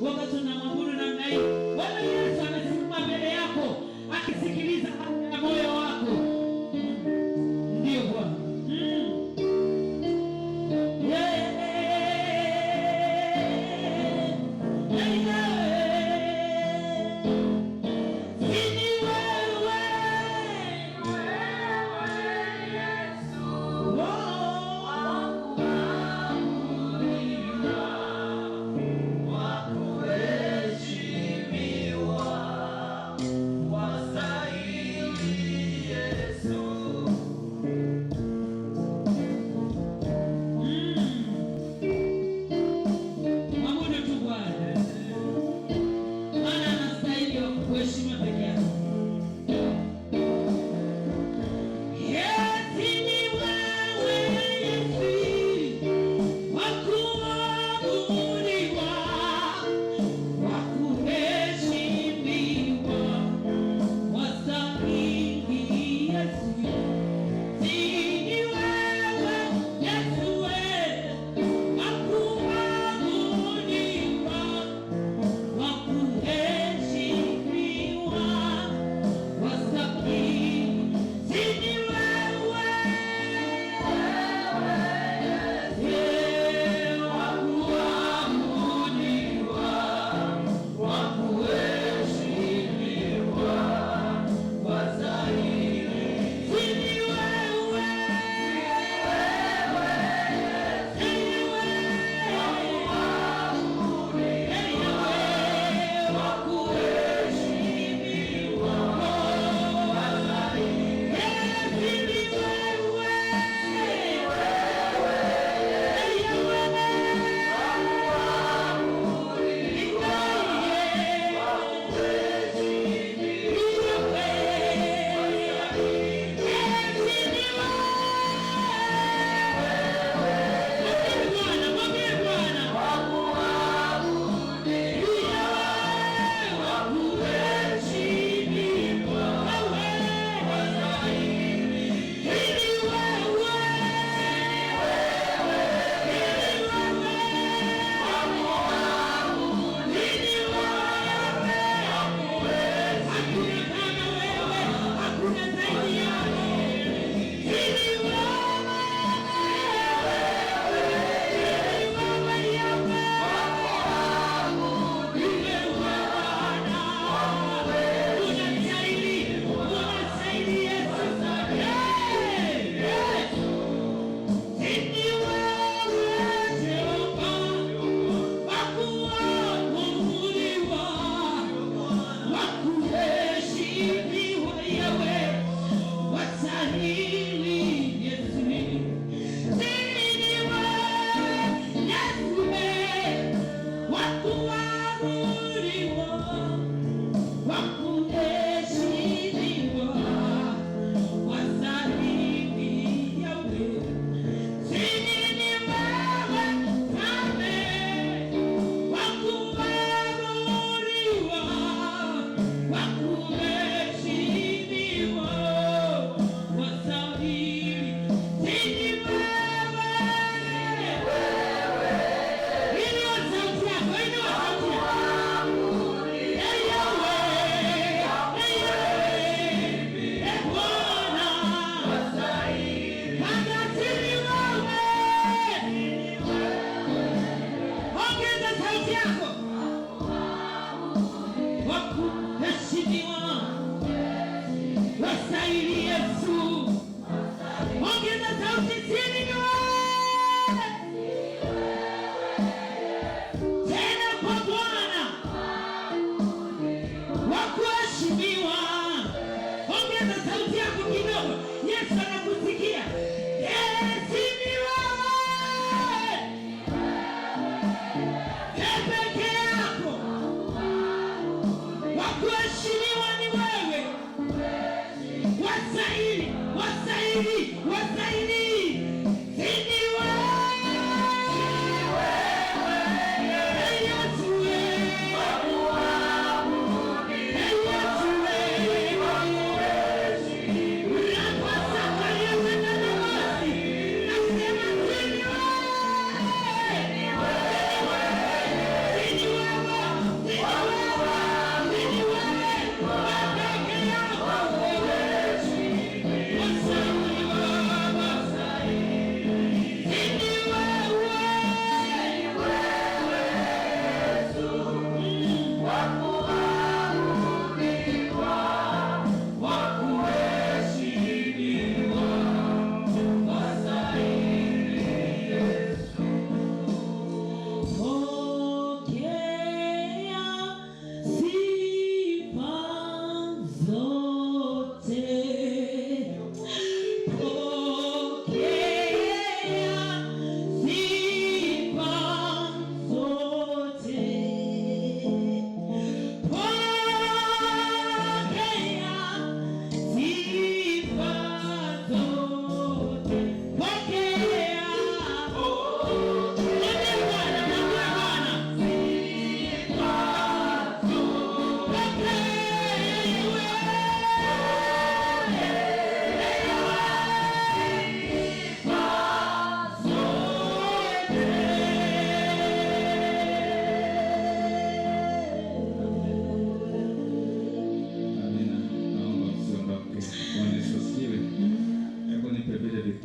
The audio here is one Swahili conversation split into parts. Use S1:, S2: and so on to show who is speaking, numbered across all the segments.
S1: wakati tunamwabudu namna hii. Bwana Yesu amesimama mbele yako akisikiliza haja ya moyo wako. Ndio Bwana.
S2: Wakuheshimu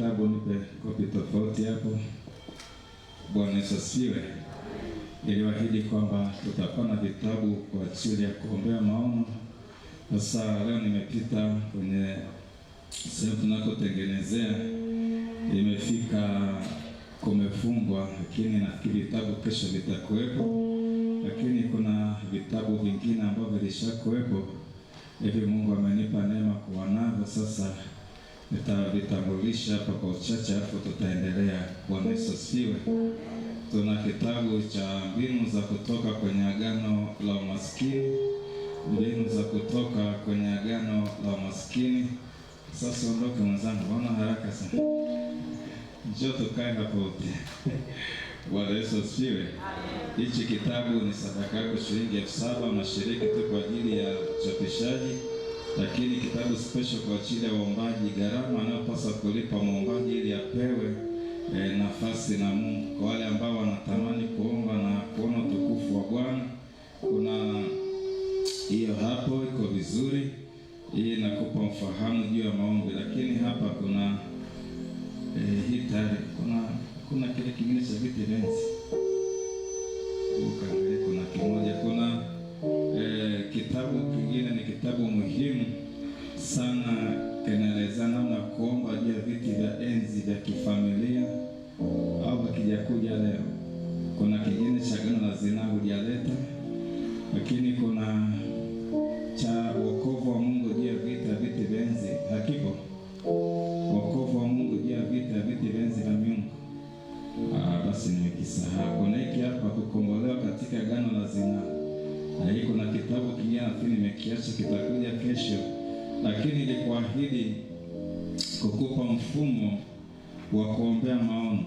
S2: vitabu, nipe kopi tofauti hapo. Bwana Yesu asifiwe. Niliwaahidi kwamba tutakuwa na vitabu kwa ajili ya kuombea maono. Sasa leo nimepita kwenye sehemu tunakotengenezea, imefika kumefungwa, lakini nafikiri vitabu kesho vitakuwepo. Lakini kuna vitabu vingine ambavyo vilishakuwepo, hivi Mungu amenipa neema kuwa navyo. Sasa nitavitambulisha hapa kwa uchache, hapo tutaendelea. Bwana Yesu asifiwe. Tuna kitabu cha mbinu za kutoka kwenye agano la umaskini, mbinu za kutoka kwenye agano la umaskini. Sasa ondoke mwenzangu, mbona haraka sana? Njoo tukae hapo wote. Bwana Yesu asifiwe. Hichi kitabu ni sadaka yako shilingi 7,000, unashiriki tu kwa ajili ya uchapishaji, lakini kitabu special kwa ajili ya waombaji, gharama anayopaswa kulipa muombaji ili apewe nafasi na Mungu. Kwa wale ambao wanatamani kuomba na kuona utukufu wa Bwana, kuna hiyo hapo iko vizuri. Hii inakupa mfahamu juu ya maombi, lakini hapa kuna hii tayari kuna kile kingine cha viti venzi. Kuna kimoja, kuna kitabu kingine ni kitabu muhimu sana, kinaeleza namna kuomba juu ya viti vya enzi vya kifamilia au kijakuja leo. Kuna kingine cha agano la zinaa hujaleta, lakini kuna cha wokovu wa Mungu juu ya viti vya enzi. Hakipo wokovu wa Mungu juu ya viti vya enzi na miungu. Basi nimekisahau. Kuna hiki hapa, kukombolewa katika agano la zinaa. Na hii kuna kitabu kingine lakini nimekiacha, kitakuja kesho. Lakini nilikuahidi kukupa mfumo wa kuombea maono.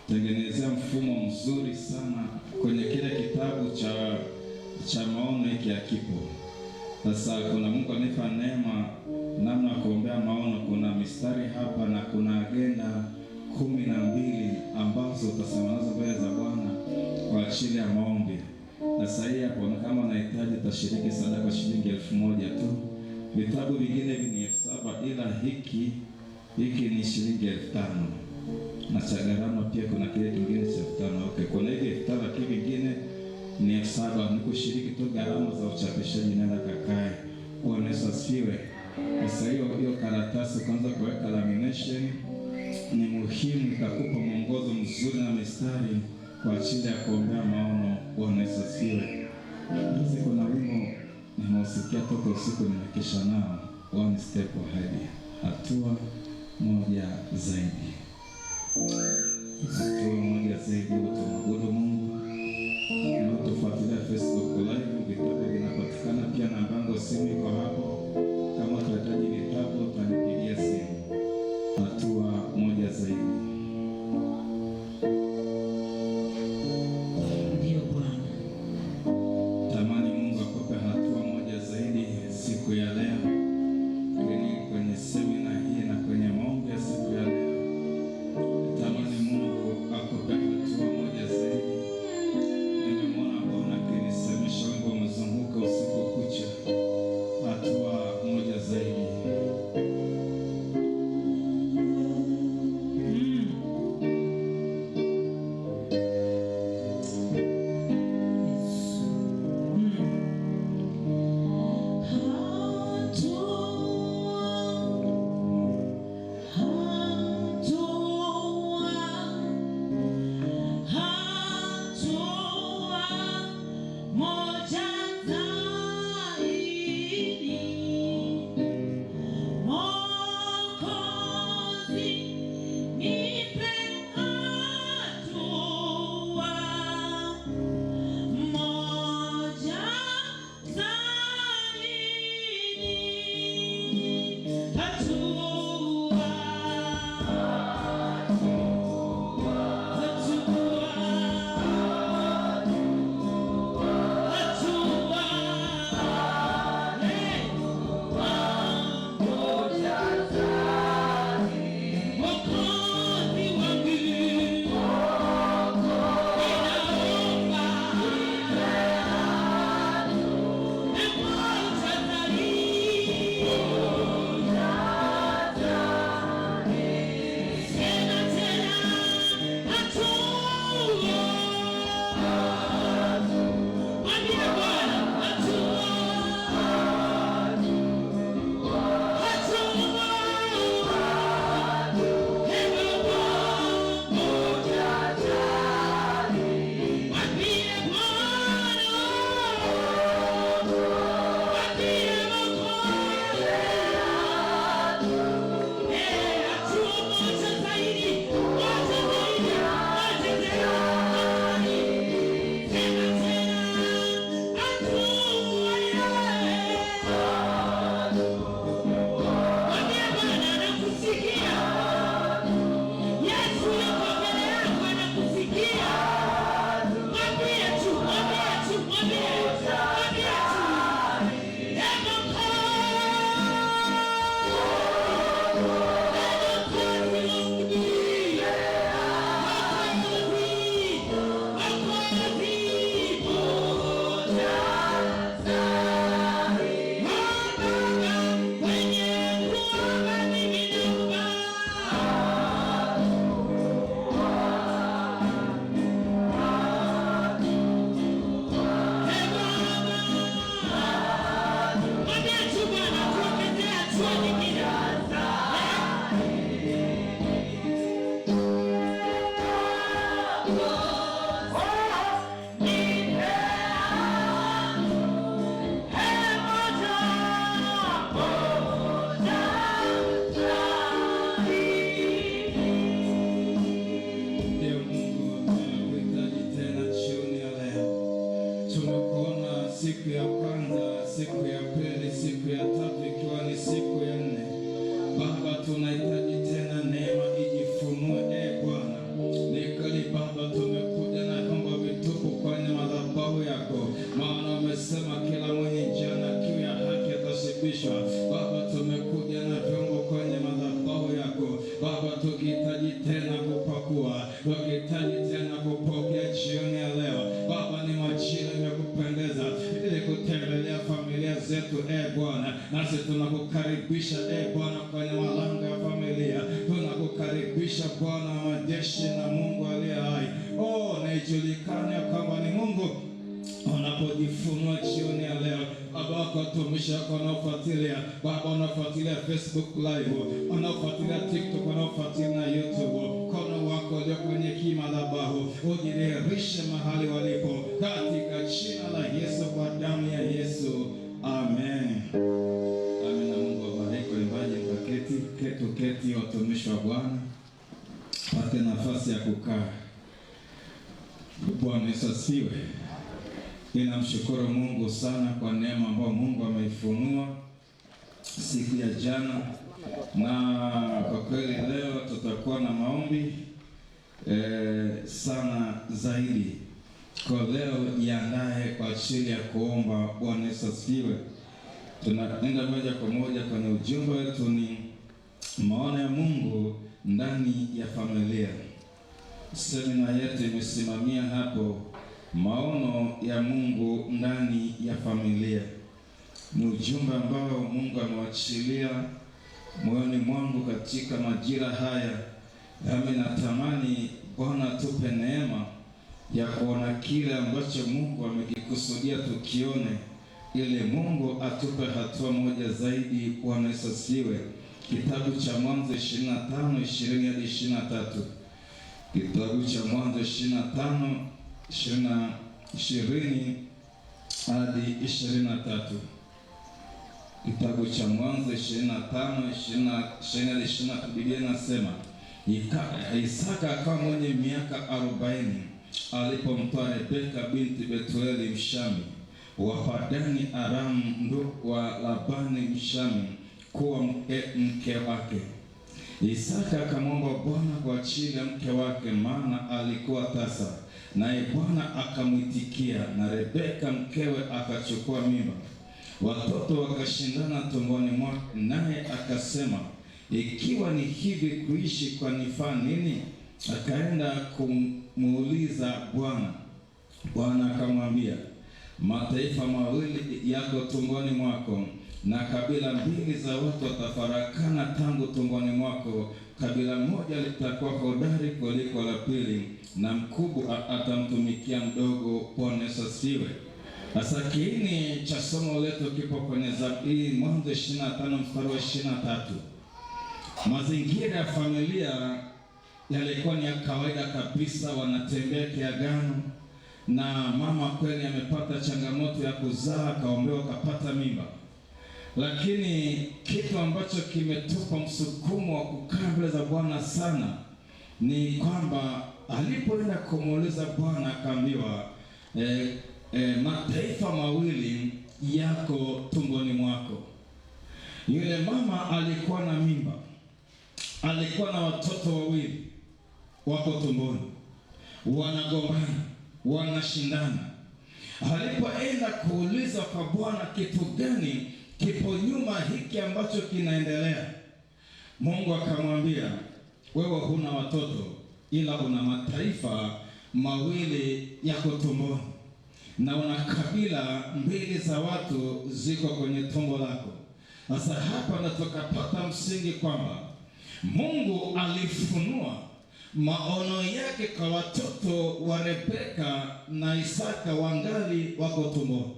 S2: Tengenezea mfumo mzuri sana kwenye kile kitabu cha maono hiki hakipo. Sasa kuna Mungu anipa neema namna ya kuombea maono. Kuna mistari hapa na kuna agenda 12 ambazo utasema nazo mbele za Bwana kwa ajili ya maombi. Sasa hii hapo, kama unahitaji utashiriki sadaka shilingi 1,000 tu. Vitabu vingine ni 7,000, ila hiki ni shilingi 5,000. Na cha gharama pia kuna kile kingine cha 5,000. Okay, kuna hivi 5,000, lakini vingine ni 7,000. Ni kushiriki tu gharama za uchapishaji, nenda kakae. Bwana Yesu asifiwe. Sasa hiyo karatasi kwanza kuweka lamination ni muhimu, itakupa mwongozo mzuri na mistari kwa ajili ya kuombea maono. Bwana Yesu asifiwe. Basi kuna wimbo nimeusikia toka usiku, nimekesha nao, one step ahead, hatua moja zaidi. Hatua moja zaidi, utamwabudu Mungu. Unaotufuatilia Facebook live, vitabu vinapatikana pia, na mpango simu iko hapo. Kama utahitaji vitabu utanipigia simu. Hatua moja zaidi.
S1: Ndio Bwana.
S2: Tamani Mungu akupe hatua moja zaidi siku ya leo. Kwenye semina hii na kwenye maombi ya siku ya leo, tamani Mungu akupe hatua moja zaidi. Nimemwona Bwana akinisemesha wimbo mzunguka usiku kucha. Hatua moja zaidi. Baba, tukihitaji tena kupakua, tukihitaji tena kupokea jioni ya leo. Baba, ni majira ya kupendeza ili kutembelea familia zetu, Bwana. Nasi tunakukaribisha Bwana kwenye malango ya familia. Tunakukaribisha Bwana wa majeshi na Mungu aliye hai. Na ijulikane kwamba ni Mungu unapojifunua jioni ya leo. Baba, watumishi wako wanaofuatilia, Baba, wanaofuatilia Facebook live, wanaofuatilia TikTok, wanaofuatilia YouTube, mkono wako ulio kwenye kimadhabahu ujidhihirishe mahali walipo, katika jina la Yesu, kwa damu ya Yesu, amen. Amen. Na Mungu awabariki waimbaji, mkaketi, watumishi wa Bwana pate nafasi ya kukaa. Bwana Yesu asifiwe. Ninamshukuru Mungu sana kwa neema ambayo Mungu ameifunua siku ya jana, na kwa kweli leo tutakuwa na maombi sana zaidi. Kwa leo jiandae kwa ajili ya kuomba. Bwana Yesu asifiwe. Tunaenda moja kwa moja kwenye ujumbe wetu, ni maono ya Mungu ndani ya familia. Semina yetu imesimamia hapo, maono ya Mungu ndani ya familia. Ni ujumbe ambao Mungu amewachilia moyoni mwangu katika majira haya. Nami natamani Bwana tupe neema ya kuona kile ambacho Mungu amekikusudia tukione, ili Mungu atupe hatua moja zaidi. Bwana Yesu asifiwe. Kitabu cha Mwanzo 25:20 hadi 23. Kitabu cha Mwanzo 25:20 hadi 23. Kitabu cha Mwanzo 25:20 hadi 23. Biblia inasema, Isaka akawa mwenye miaka 40 alipomtoa Rebeka binti Betueli Mshami wa Padani Aram, ndugu wa Labani Mshami, kuwa mke wake. Isaka akamwomba Bwana kwa ajili ya mke wake, maana alikuwa tasa, naye Bwana akamwitikia, na Rebeka mkewe akachukua mimba. Watoto wakashindana tumboni mwake, naye akasema, ikiwa ni hivi kuishi kwanifaa nini? Akaenda kumuuliza Bwana. Bwana akamwambia, mataifa mawili yako tumboni mwako, na kabila mbili za watu watafarakana tangu tumboni mwako. Kabila moja litakuwa hodari kuliko la pili, na mkubwa atamtumikia mdogo. Bwana Yesu asifiwe. Sasa kiini cha somo letu kipo kwenye Zaburi Mwanzo 25 mstari wa 23. Mazingira ya familia yalikuwa ni ya kawaida kabisa, wanatembea kiagano, na mama kweli amepata changamoto ya kuzaa, akaombewa akapata mimba. Lakini kitu ambacho kimetupa msukumo wa kukaa mbele za Bwana sana ni kwamba alipoenda kumuuliza Bwana akaambiwa, mataifa mawili yako tumboni mwako. Yule mama alikuwa na mimba, alikuwa na watoto wawili wako tumboni, wanagombana, wanashindana. Alipoenda kuuliza kwa Bwana, kitu gani kipo nyuma hiki ambacho kinaendelea? Mungu akamwambia, wewe huna watoto, ila una mataifa mawili yako tumboni, na una kabila mbili za watu ziko kwenye tumbo lako. Sasa hapa ndo tukapata msingi kwamba Mungu alifunua maono yake kwa watoto wa Rebeka na Isaka wangali wako tumboni.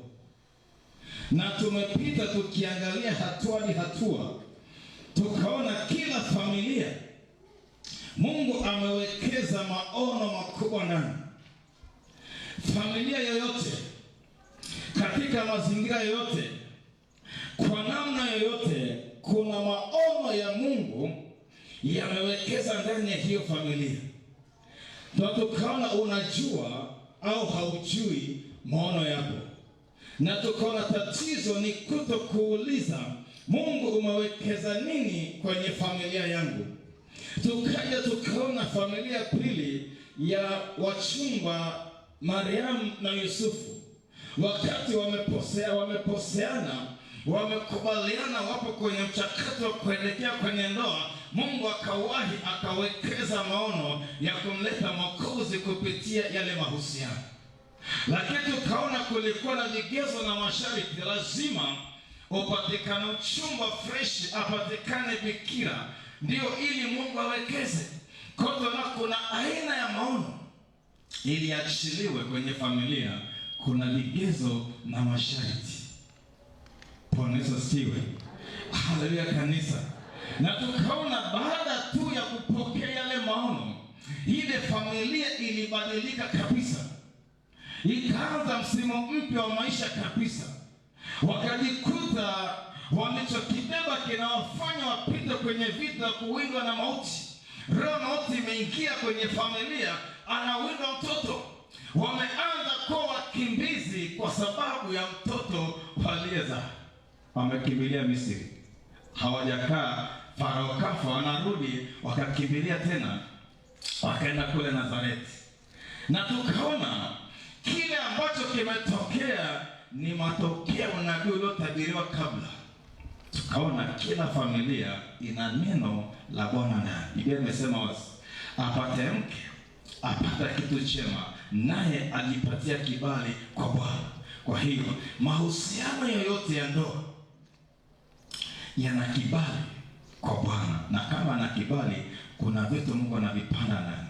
S2: Na tumepita tukiangalia hatua hadi hatua, tukaona kila familia Mungu amewekeza maono makubwa ndani. Familia yoyote, katika mazingira yoyote, kwa namna yoyote, kuna maono ya Mungu yamewekeza ndani ya hiyo familia. Tukaona unajua au haujui maono yako, na tukaona tatizo ni kutokuuliza Mungu umewekeza nini kwenye familia yangu. Tukaja tukaona familia pili ya wachumba Mariamu na Yusufu, wakati wameposeana, wamekubaliana, wapo kwenye mchakato wa kuelekea kwenye ndoa. Mungu akawahi akawekeza maono ya kumleta Mwokozi kupitia yale mahusiano. Lakini tukaona kulikuwa na vigezo na masharti. Lazima upatikane uchumba fresh, apatikane bikira, ndio ili Mungu awekeze. Kwa hiyo kuna aina ya maono ili achiliwe kwenye familia, kuna vigezo na masharti. Bwana Yesu asifiwe. Haleluya kanisa. Na tukaona baada tu ya kupokea yale maono, ile familia ilibadilika kabisa. Ikaanza msimu mpya wa maisha kabisa. Wakajikuta walichokibeba kinawafanya wapite kwenye vita, kuwindwa na mauti. Roho mauti imeingia kwenye familia, anawindwa mtoto. Wameanza kuwa wakimbizi kwa sababu ya mtoto aliyezaa. Wamekimbilia Misri. Hawajakaa, Farao kafa, wanarudi wakakimbilia tena, wakaenda kule Nazareti. Na tukaona kile ambacho kimetokea ni matokeo unabii uliotabiriwa kabla. Tukaona kila familia ina neno la Bwana ndani. Biblia imesema wazi, apate mke apata kitu chema, naye alipatia kibali kwa Bwana. Kwa hiyo mahusiano yoyote ya ndoa yana kibali kwa Bwana, na kama ana kibali, kuna vitu Mungu anavipanda ndani.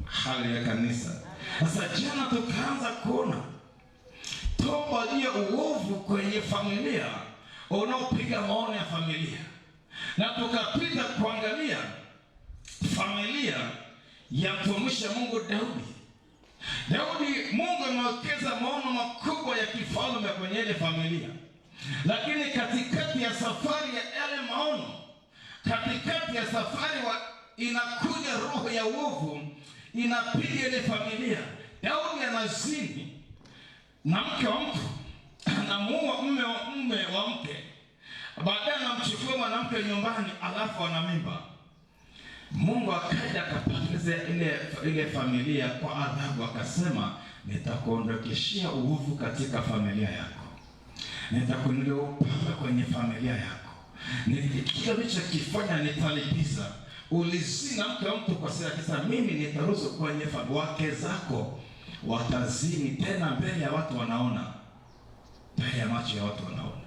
S2: Haleluya kanisa. Sasa jana tukaanza kuona toba ya uovu kwenye familia unaopiga maono ya familia, na tukapita kuangalia familia ya mtumishi Mungu Daudi. Mungu amewekeza maono makubwa ya kifalme kwenye ile familia, lakini katikati ya safari ya yale maono, katikati ya safari inakuja roho ya uovu, inapiga ile familia. Daudi anazini na mke wa mtu, anamuua mume wa mke, baadaye anamchukua mwanamke nyumbani, alafu ana mimba. Mungu akaja akapoteza ile familia kwa adhabu, akasema nitakuondokeshia uovu katika familia yako, nitakuondolea upanga kwenye familia yako, kile ulichokifanya nitalipiza. Ulizina mke wa mtu kwa sababu kisa, mimi nitaruhusu kwenye wake zako watazini tena mbele ya watu wanaona, mbele ya macho ya watu wanaona.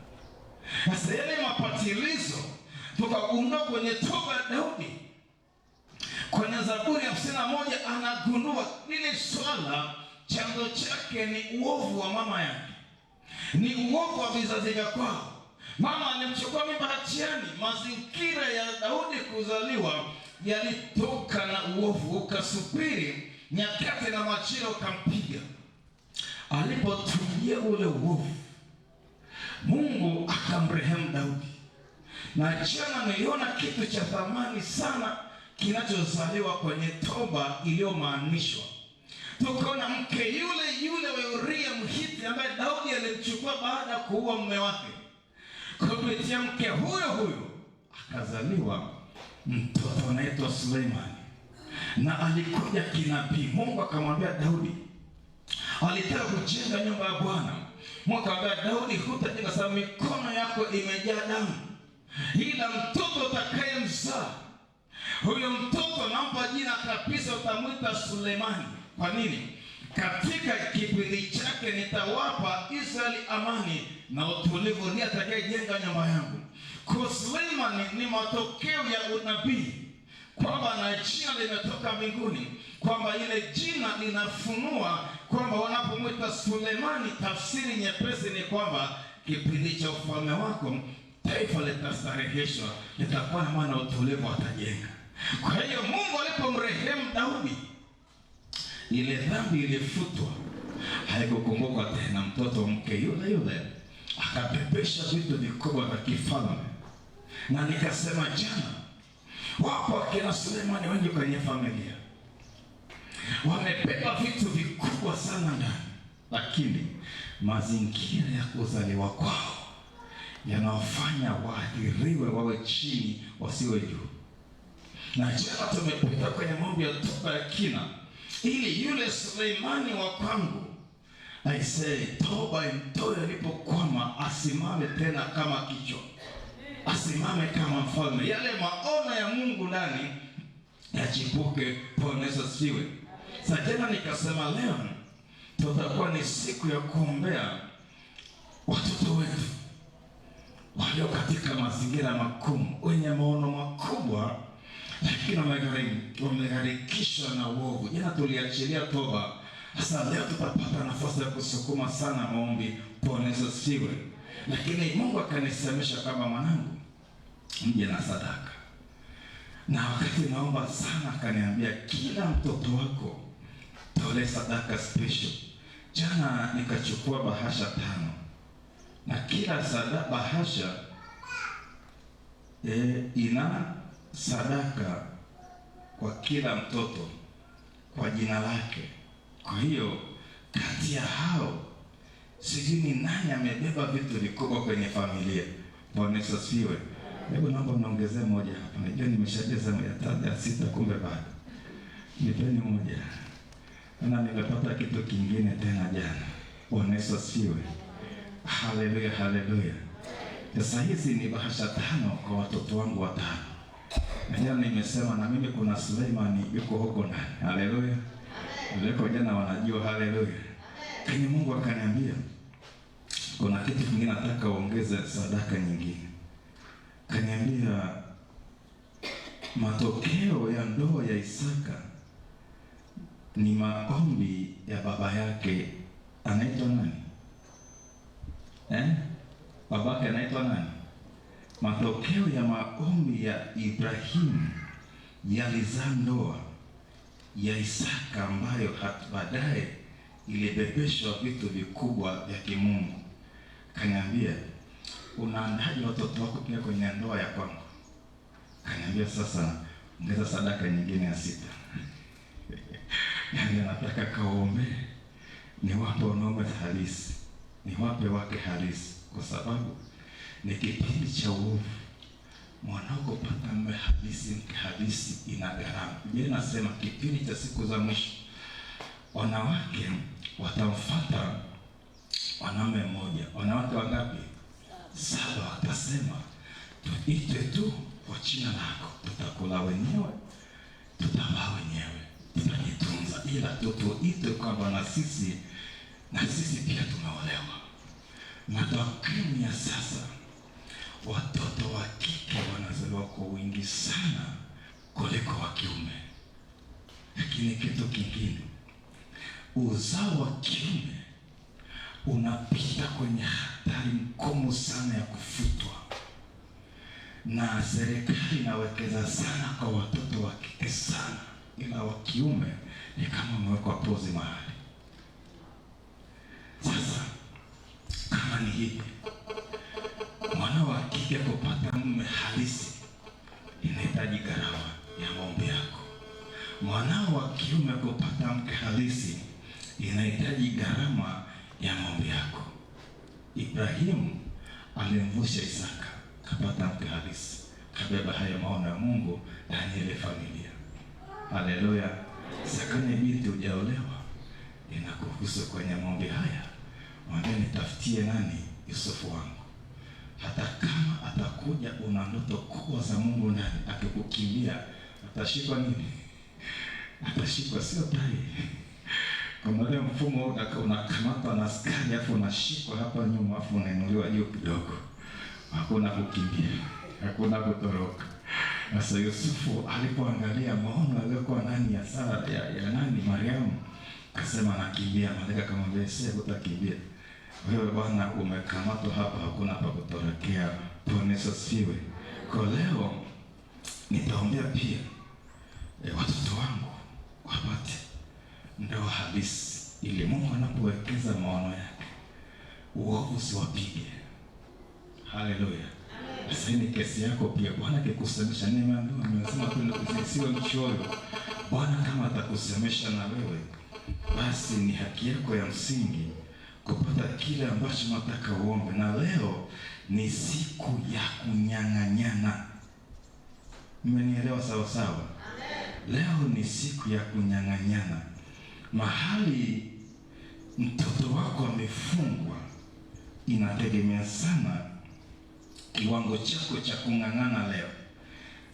S2: Sasa yale mapatilizo tukagundua kwenye toba ya Daudi. Kwenye Zaburi ya 51 anagundua lile swala chanzo chake ni uovu wa mama yake, ni uovu wa vizazi vya kwao. Mama alimchukua mimba hatiani. Mazingira ya Daudi kuzaliwa yalitoka na uovu, ukasubiri nyakati na majira ukampiga. Alipotulia ule uovu, Mungu akamrehemu Daudi. Na jana niliona kitu cha thamani sana kinachozaliwa kwenye toba iliyomaanishwa. Tukaona mke yule wa Uria Mhiti ambaye Daudi alimchukua baada ya kuua mume wake. Kupitia mke huyo akazaliwa mtoto anaitwa Suleimani, na alikuja kinabii. Mungu akamwambia Daudi, alitaka kujenga nyumba ya Bwana. Mungu akamwambia Daudi, hutajenga sababu mikono yako imejaa damu, ila mtoto utakayemzaa, huyo mtoto nampa jina kabisa, utamwita Suleimani. Kwa nini? Katika kipindi chake nitawapa Israeli amani na utulivu, ndiye atakayejenga nyumba yangu. Kwa Suleimani ni matokeo ya unabii, kwamba na jina limetoka mbinguni, kwamba ile jina linafunua kwamba wanapomwita Suleimani, tafsiri nyepesi ni kwamba kipindi cha ufalme wako taifa litastareheshwa, litakuwa na maana utulivu, atajenga. Kwa hiyo Mungu alipomrehemu Daudi, ile dhambi ilifutwa, haikukumbukwa tena. Mtoto mke yule akabebesha vitu vikubwa vya kifalme. Na nikasema jana, wapo akina Suleimani wengi kwenye familia wamebeba vitu vikubwa sana ndani, lakini mazingira ya kuzaliwa kwao yanawafanya waathiriwe, wawe chini, wasiwe juu. Na jana tumepita kwenye mambo ya toba ya kina, ili yule Suleimani wa kwangu aisee, toba imtoe alipokwama, asimame tena kama kichwa. asimame kama mfalme. Yale maono ya Mungu ndani yachipuke. Bwana Yesu asifiwe. Sasa tena nikasema leo tutakuwa ni siku ya kuombea watoto wetu walio katika mazingira magumu, wenye maono makubwa, lakini wamegharikishwa na uovu. Jana tuliachilia toba. Sasa leo tutapata nafasi ya kusukuma sana maombi. Bwana Yesu asifiwe. Lakini Mungu akanisemesha kama mwanangu, mje na sadaka. Na wakati naomba sana akaniambia kila mtoto wako tole sadaka special. Jana nikachukua bahasha 5. Na kila bahasha ina sadaka kwa kila mtoto kwa jina lake. Kwa hiyo kati ya hao sijui ni nani amebeba vitu vikubwa kwenye familia. Bwana Yesu asifiwe. Hebu naomba niongezee moja hapa. Najua nimeshajaza ya 6 kumbe bado. Nipeni moja. Na nimepata kitu kingine tena jana. Bwana Yesu asifiwe. Haleluya, haleluya. Sasa hizi ni bahasha 5 kwa watoto wangu 5. Na jana nimesema na mimi kuna Suleimani yuko huko ndani. Haleluya. Leo jana wanajua haleluya. Lakini Mungu akaniambia kuna kitu kingine nataka uongeze sadaka nyingine. Kaniambia matokeo ya ndoa ya Isaka ni maombi ya baba yake. Anaitwa nani? Babake anaitwa nani? Matokeo ya maombi ya Ibrahimu yalizaa ndoa ya Isaka ambayo baadaye ilibebeshwa vitu vikubwa vya kimungu. Kaniambia unaandaje watoto wako pia kwenye ndoa ya kwangu? Kaniambia sasa ongeza sadaka nyingine ya 6. Yaani nataka kaombe ni wape wanaume halisi, ni wape wake halisi, kwa sababu ni kipindi cha uovu. Mwanao kupata mume halisi, mke halisi ina gharama. Biblia inasema kipindi cha siku za mwisho wanawake watamfuata wanaume mmoja. Wanawake wangapi? 7. Watasema tuite tu kwa jina lako, tutakula wenyewe, tutavaa wenyewe, tutajitunza, ila tuite kwamba na sisi pia tumeolewa. Matokeo ya sasa watoto wa kike wanazaliwa kwa wingi sana kuliko wa kiume. Lakini kitu kingine, uzao wa kiume unapita kwenye hatari ngumu sana ya kufutwa, na serikali inawekeza sana kwa watoto wa kike sana, ila wa kiume ni kama umewekwa pozi mahali. Sasa kama ni hivi, mwana wa kike kupata mume halisi inahitaji gharama ya maombi yako. Mwana wa kiume kupata mke halisi inahitaji gharama ya maombi yako. Ibrahimu alimvusha Isaka, kapata mke halisi, kabeba haya maono ya Mungu ndani ya ile familia. Haleluya. Sakani binti hujaolewa, inakuhusu kwenye maombi haya. Mwambie nitafutie nani Yusufu wangu. Hata kama atakuja una ndoto kubwa za Mungu ndani, akikukimbia atashikwa nini? Atashikwa sio tai. Kama ile mfumo unakamatwa na askari afu unashikwa hapa nyuma afu unainuliwa juu kidogo. Hakuna kukimbia, hakuna kutoroka. Sasa Yusufu alipoangalia maono aliyokuwa ndani ya Sara ya nani Mariamu, akasema nakimbia. Malaika akamwambia sasa utakimbia. Wewe bwana umekamatwa hapa, hakuna pa kutorokea. Bwana Yesu asifiwe. Kwa leo nitaombea pia watoto wangu wapate ndoa halisi, ili Mungu anapowekeza maono yake uovu siwapige. Haleluya. Sasa ni kesi yako pia. Bwana akikusemesha nimeambiwa nimesema tu usiwe mchoyo. Bwana kama atakusemesha na wewe, basi ni haki yako ya msingi kupata kile ambacho unataka uombe. Na leo ni siku ya kunyang'anyana. Mmenielewa sawa sawa? Leo ni siku ya kunyang'anyana. Mahali mtoto wako amefungwa inategemea sana kiwango chako cha kung'ang'ana leo.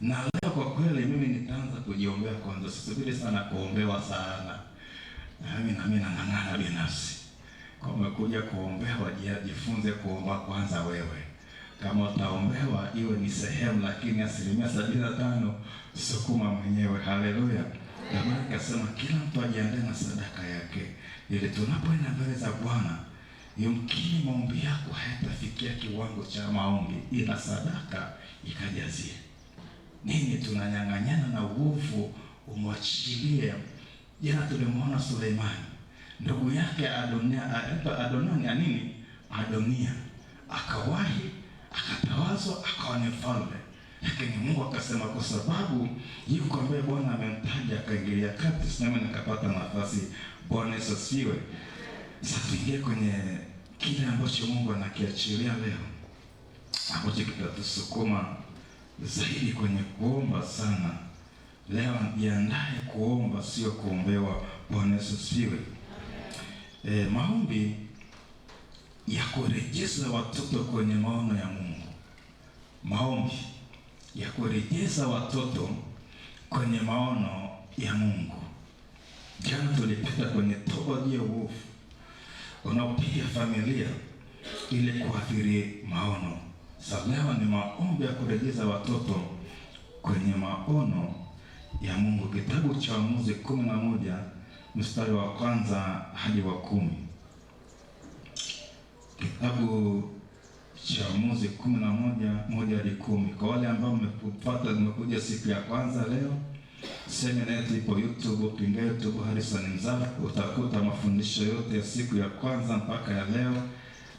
S2: Na leo kwa kweli mimi nitaanza kujiombea kwanza. Sisubiri sana kuombewa sana. Mimi nang'ang'ana binafsi. Kama umekuja kuombewa, jifunze kuomba kwanza wewe. Kama utaombewa iwe ni sehemu, lakini 75% sukuma mwenyewe. Haleluya. Bwana akasema kila mtu ajiandae na sadaka yake, ili tunapoenda mbele za Bwana, yumkini maombi yako hayatafikia kiwango cha maombi, ila sadaka ikajazie. Nini tunanyang'anyana na uovu umwachilie. Jana tulimwona Suleimani, ndugu yake Adonia akawahi akatawazwa akawa ni mfalme, lakini Mungu akasema kwa sababu yuko ambaye Bwana amemtaja akaingilia kati, sinema nikapata nafasi. Bwana Yesu asifiwe. Sasa tuingie kwenye kile ambacho Mungu anakiachilia leo, ambacho kitatusukuma zaidi kwenye kuomba sana. Leo jiandae kuomba, sio kuombewa. Bwana Yesu asifiwe. Maombi ya kurejeza watoto kwenye maono ya Mungu. Maombi ya kurejeza watoto kwenye maono ya Mungu. Jana tulipita kwenye toba juu ya uovu unaopiga familia ili kuathiri maono. Sasa leo ni maombi ya kurejeza watoto kwenye maono ya Mungu. Kitabu cha Waamuzi 11 mstari wa 1 hadi wa 10. Kitabu cha Waamuzi 11:1 hadi 10. Kwa wale ambao mmekuja siku ya kwanza leo, semina yetu ipo YouTube. Ukiingia YouTube Harrison Mzava utakuta mafundisho yote ya siku ya kwanza mpaka ya leo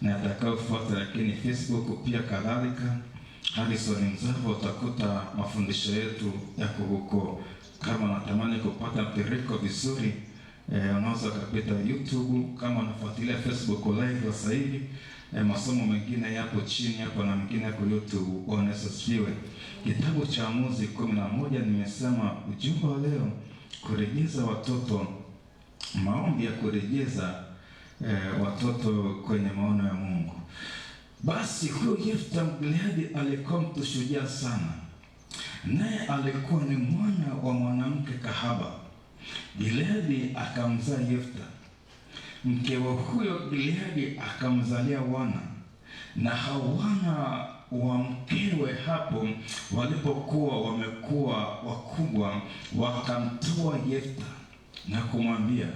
S2: na yatakayofuata, lakini Facebook pia kadhalika Harrison Mzava utakuta mafundisho yetu yako huko. Kama unatamani kupata mtiririko vizuri, unaweza kupita YouTube. Kama unafuatilia Facebook live sasa hivi, masomo mengine yapo chini hapo na mengine yako YouTube. Bwana Yesu asifiwe. Kitabu cha Waamuzi 11, nimesema ujumbe wa leo kurejeza watoto, maombi ya kurejeza watoto kwenye maono ya Mungu. Basi huyo Yefta Mgileadi alikuwa mtu shujaa sana, naye alikuwa ni mwana wa mwanamke kahaba. Gileadi akamzaa Yefta. Mkewe huyo Gileadi akamzalia wana, na hao wana wa mkewe hapo walipokuwa wamekuwa wakubwa, wakamtoa Yefta na kumwambia,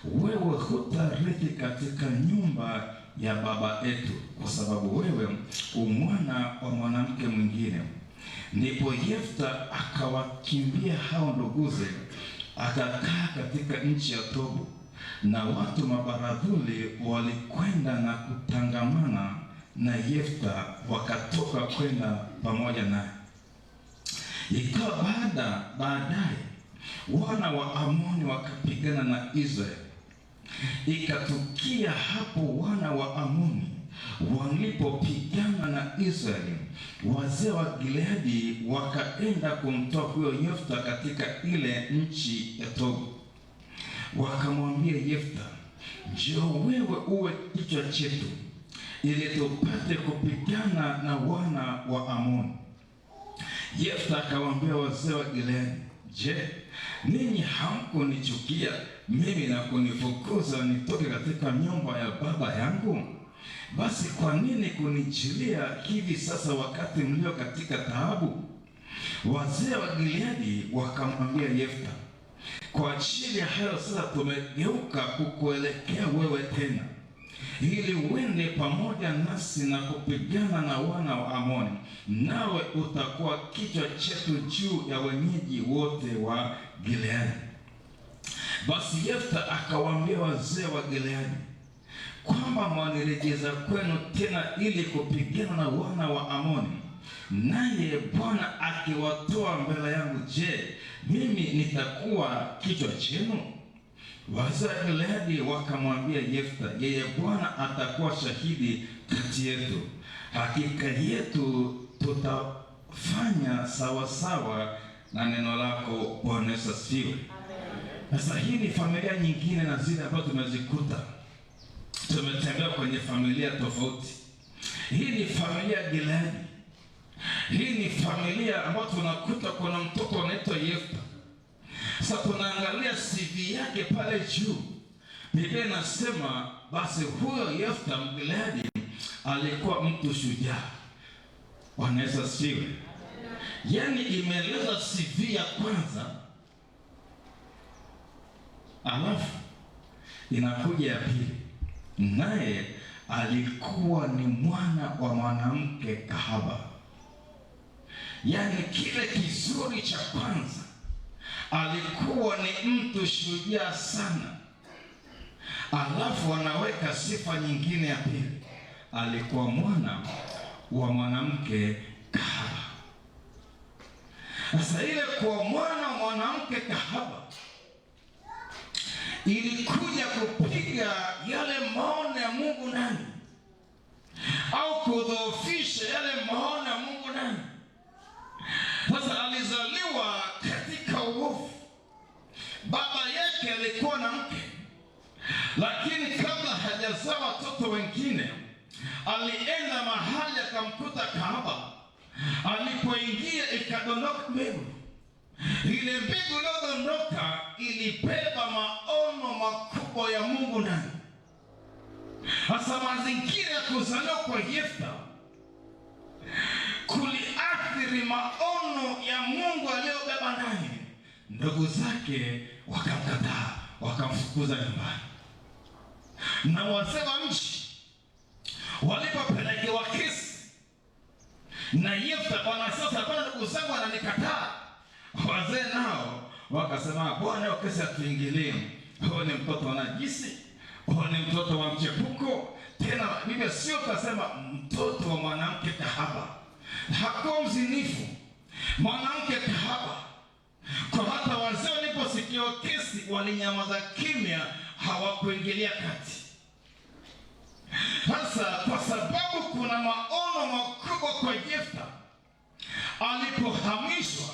S2: wewe hutarithi katika nyumba ya baba yetu, kwa sababu wewe umwana wa mwanamke mwingine. Ndipo Yefta akawakimbia hao nduguze, akakaa katika nchi ya Tobu, na watu mabaradhuli walikwenda na kutangamana na Yefta, wakatoka kwenda pamoja naye. Ikawa baadaye wana wa Amoni wakapigana na Israeli. Ikatukia hapo wana wa Amoni walipopigana na Israeli, wazee wa Gileadi wakaenda kumtoa huyo Yefta katika ile nchi ya Tobu. Wakamwambia Yefta, njoo wewe uwe kichwa chetu, ili tupate kupigana na wana wa Amoni. Yefta akawaambia wazee wa Gileadi, je, ninyi hamkunichukia mimi na kunifukuza nitoke katika nyumba ya baba yangu? Basi kwa nini kunichilia hivi sasa wakati mlio katika taabu? Wazee wa Gileadi wakamwambia Yefta, kwa ajili ya hayo sasa tumegeuka kukuelekea wewe tena, ili uende pamoja nasi na kupigana na wana wa Amoni, nawe utakuwa kichwa chetu juu ya wenyeji wote wa Gileadi. Basi Yefta akawaambia wazee wa Gileadi kwamba mwanirejeza kwenu tena ili kupigana na wana wa Amoni, naye Bwana akiwatoa mbele yangu, je, mimi nitakuwa kichwa chenu? Wazee wa Gileadi wakamwambia Yefta, yeye Bwana atakuwa shahidi kati yetu, hakika yetu tutafanya sawasawa na neno lako. Bwana Yesu asifiwe. Sasa hii ni familia nyingine na zile ambazo tumezikuta. Tumetembea kwenye familia tofauti. Hii ni familia ya Gileadi. Hii ni familia ambayo tunakuta kuna mtoto anaitwa Yefta. Sasa tunaangalia CV yake pale juu. Biblia inasema basi huyo Yefta Mgileadi alikuwa mtu shujaa. Bwana Yesu asifiwe. Yaani imeeleza CV ya kwanza, alafu inakuja ya pili. Naye alikuwa ni mwana wa mwanamke kahaba. Yaani kile kizuri cha kwanza, alikuwa ni mtu shujaa sana. Alafu wanaweka sifa nyingine ya pili, alikuwa mwana wa mwanamke kahaba. Sasa ile kwa mwana wa mwanamke kahaba ilikuja kupiga yale maono ya Mungu ndani, au kudhoofisha yale maono ya Mungu ndani. Sasa alizaliwa katika uovu. Baba yake alikuwa na mke, lakini kabla hajazaa watoto wengine, alienda mahali akamkuta kahaba. Alipoingia ikadondoka mbegu. Ile mbegu iliyodondoka ilibeba maono makubwa ya Mungu ndani. Hasa mazingira ya kuzaliwa kwa Yefta kuliathiri maono ya Mungu aliyobeba ndani. Ndugu zake wakamkataa, wakamfukuza nyumbani. Na wazee wa mji walipopelekewa kesi na Yefta, bwana, sasa bwana, ndugu zangu wananikataa. Wazee nao wakasema, bwana, hiyo kesi hatuingilie. Huyo ni mtoto wa najisi, huyo ni mtoto wa mchepuko. Tena Biblia sio kasema mtoto wa mwanamke kahaba. Hakuwa mzinifu, mwanamke kahaba. Kwa hata wazee waliposikia kesi walinyamaza kimya, hawakuingilia kati. Sasa kwa sababu kuna maono makubwa kwa Yefta, alipohamishwa,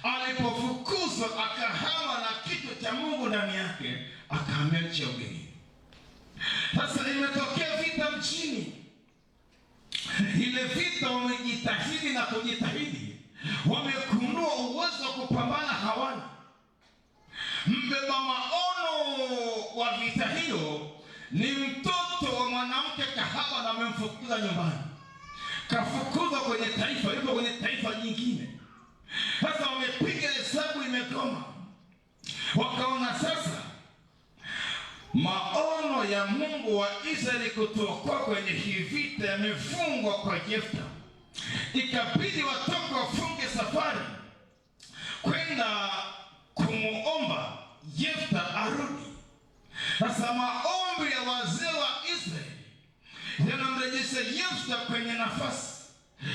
S2: alipofukuzwa, akahama na kitu cha Mungu ndani yake, akahamia nchi ya ugenini. Sasa imetokea vita mchini. Ile vita wamejitahidi na kujitahidi, wamekundua uwezo wa kupambana hawana. Mbeba maono wa vita hiyo ni mtoto wa mwanamke kahaba, na amemfukuza nyumbani. Kafukuzwa kwenye taifa, yuko kwenye taifa jingine. Sasa wamepiga hesabu, imegoma. Wakaona sasa maono ya Mungu wa Israeli kutoka kwenye hii vita yamefungwa kwa Yefta. Ikabidi watoke wafunge safari kwenda kumuomba Yefta arudi. Sasa maombi ya wazee wa Israeli yanamrejesha Yefta kwenye nafasi,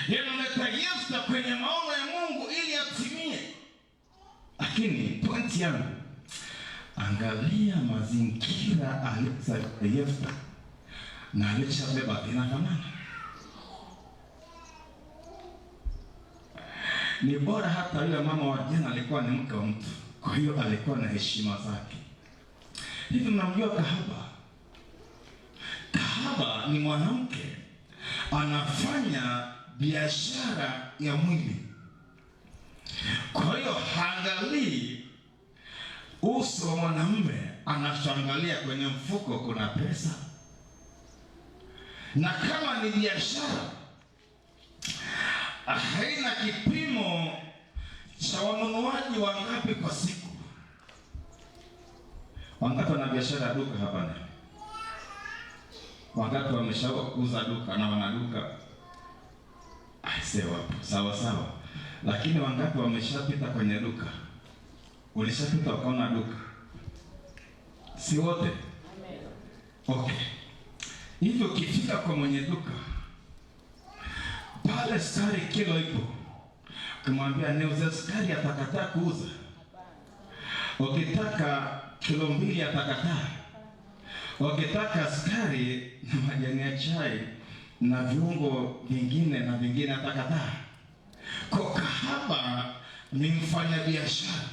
S2: yanamleta Yefta kwenye maono ya Mungu ili atimie. Lakini pointi yangu, angalia mazingira aliyozaliwa Yefta na aliyobeba vinafanana. Ni bora hata yule mama wa jana alikuwa ni mke wa mtu, kwa hiyo alikuwa na heshima zake. Hivi mnamjua kahaba? Kahaba ni mwanamke anafanya biashara ya mwili. Kwa hiyo haangalii uso wa mwanamume, anashangalia kwenye mfuko kuna pesa. Na kama ni biashara, haina kipimo cha wanunuaji wangapi kwa siku. Wangapi wana biashara ya duka hapa ndani? Wangapi wameshauza duka na wanaduka? Sawa sawa. Lakini wangapi wameshapita kwenye duka? Ulishapita ukaona duka? Si wote? Okay. Hivyo ukifika kwa mwenye duka, pale sukari kilo ipo, kumwambia niuze sukari, atakataa kuuza. Ukitaka kilo 2 atakataa. Ukitaka sukari na majani ya chai na viungo vingine na vingine atakataa. Kwa kahaba ni mfanya biashara.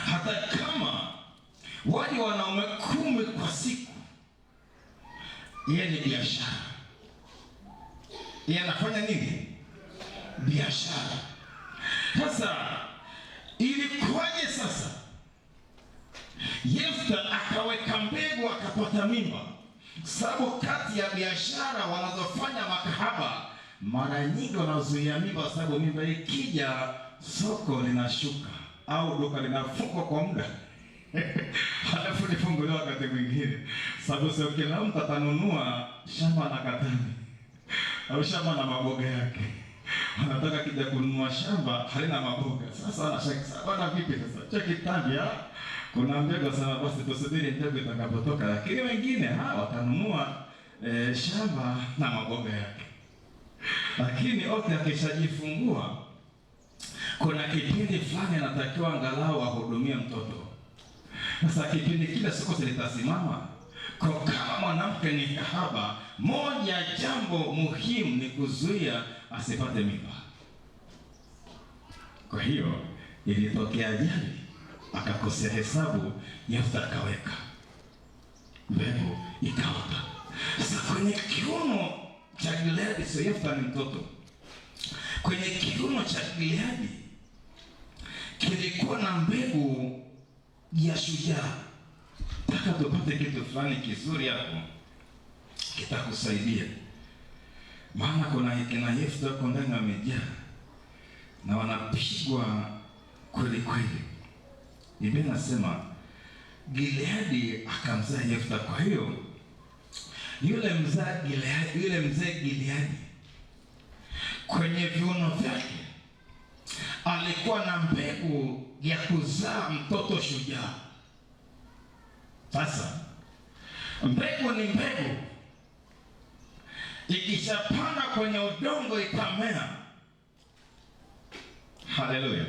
S2: Hata kama wali wanaume 10 kwa siku, yeye ni biashara. Yeye anafanya nini? biashara. Sasa ilikuwaje sasa? Yefta akaweka mbegu akapata mimba. Sababu kati ya biashara wanazofanya makahaba, mara nyingi wanazuia mimba, sababu mimba ikija soko linashuka au duka linafungwa kwa muda halafu lifunguliwa wakati mwingine, sababu sio kila mtu atanunua shamba na katani au shamba na maboga yake. Wanataka kija kununua shamba halina maboga. Sasa wanashaka bwana, vipi sasa cha kitabia kuna mbegu sana, basi tusubiri mbegu itakapotoka. Lakini wengine watanunua shamba na maboga yake. Lakini akishajifungua kuna kipindi fulani anatakiwa angalau ahudumie mtoto. Sasa kipindi kile soko litasimama. Kwa kama mwanamke ni kahaba, moja jambo muhimu ni kuzuia asipate mimba. Kwa hiyo ilitokea ajali, akakosea hesabu, Yefta akaweka mbegu ikaota. Sasa kwenye kiuno cha Gileadi, sio Yefta ni mtoto, kwenye kiuno cha Gileadi kilikuwa na mbegu ya shujaa. Taka tupate kitu fulani kizuri hapo kitakusaidia, maana kuna kina Yefta kwa ndani wamejaa na wanapigwa kweli kweli. Biblia inasema Gileadi akamzaa Yefta. Kwa hiyo yule mzee Gileadi kwenye viuno vyake alikuwa na mbegu ya kuzaa mtoto shujaa. Sasa mbegu ni mbegu, ikishapanda kwenye udongo itamea. Haleluya!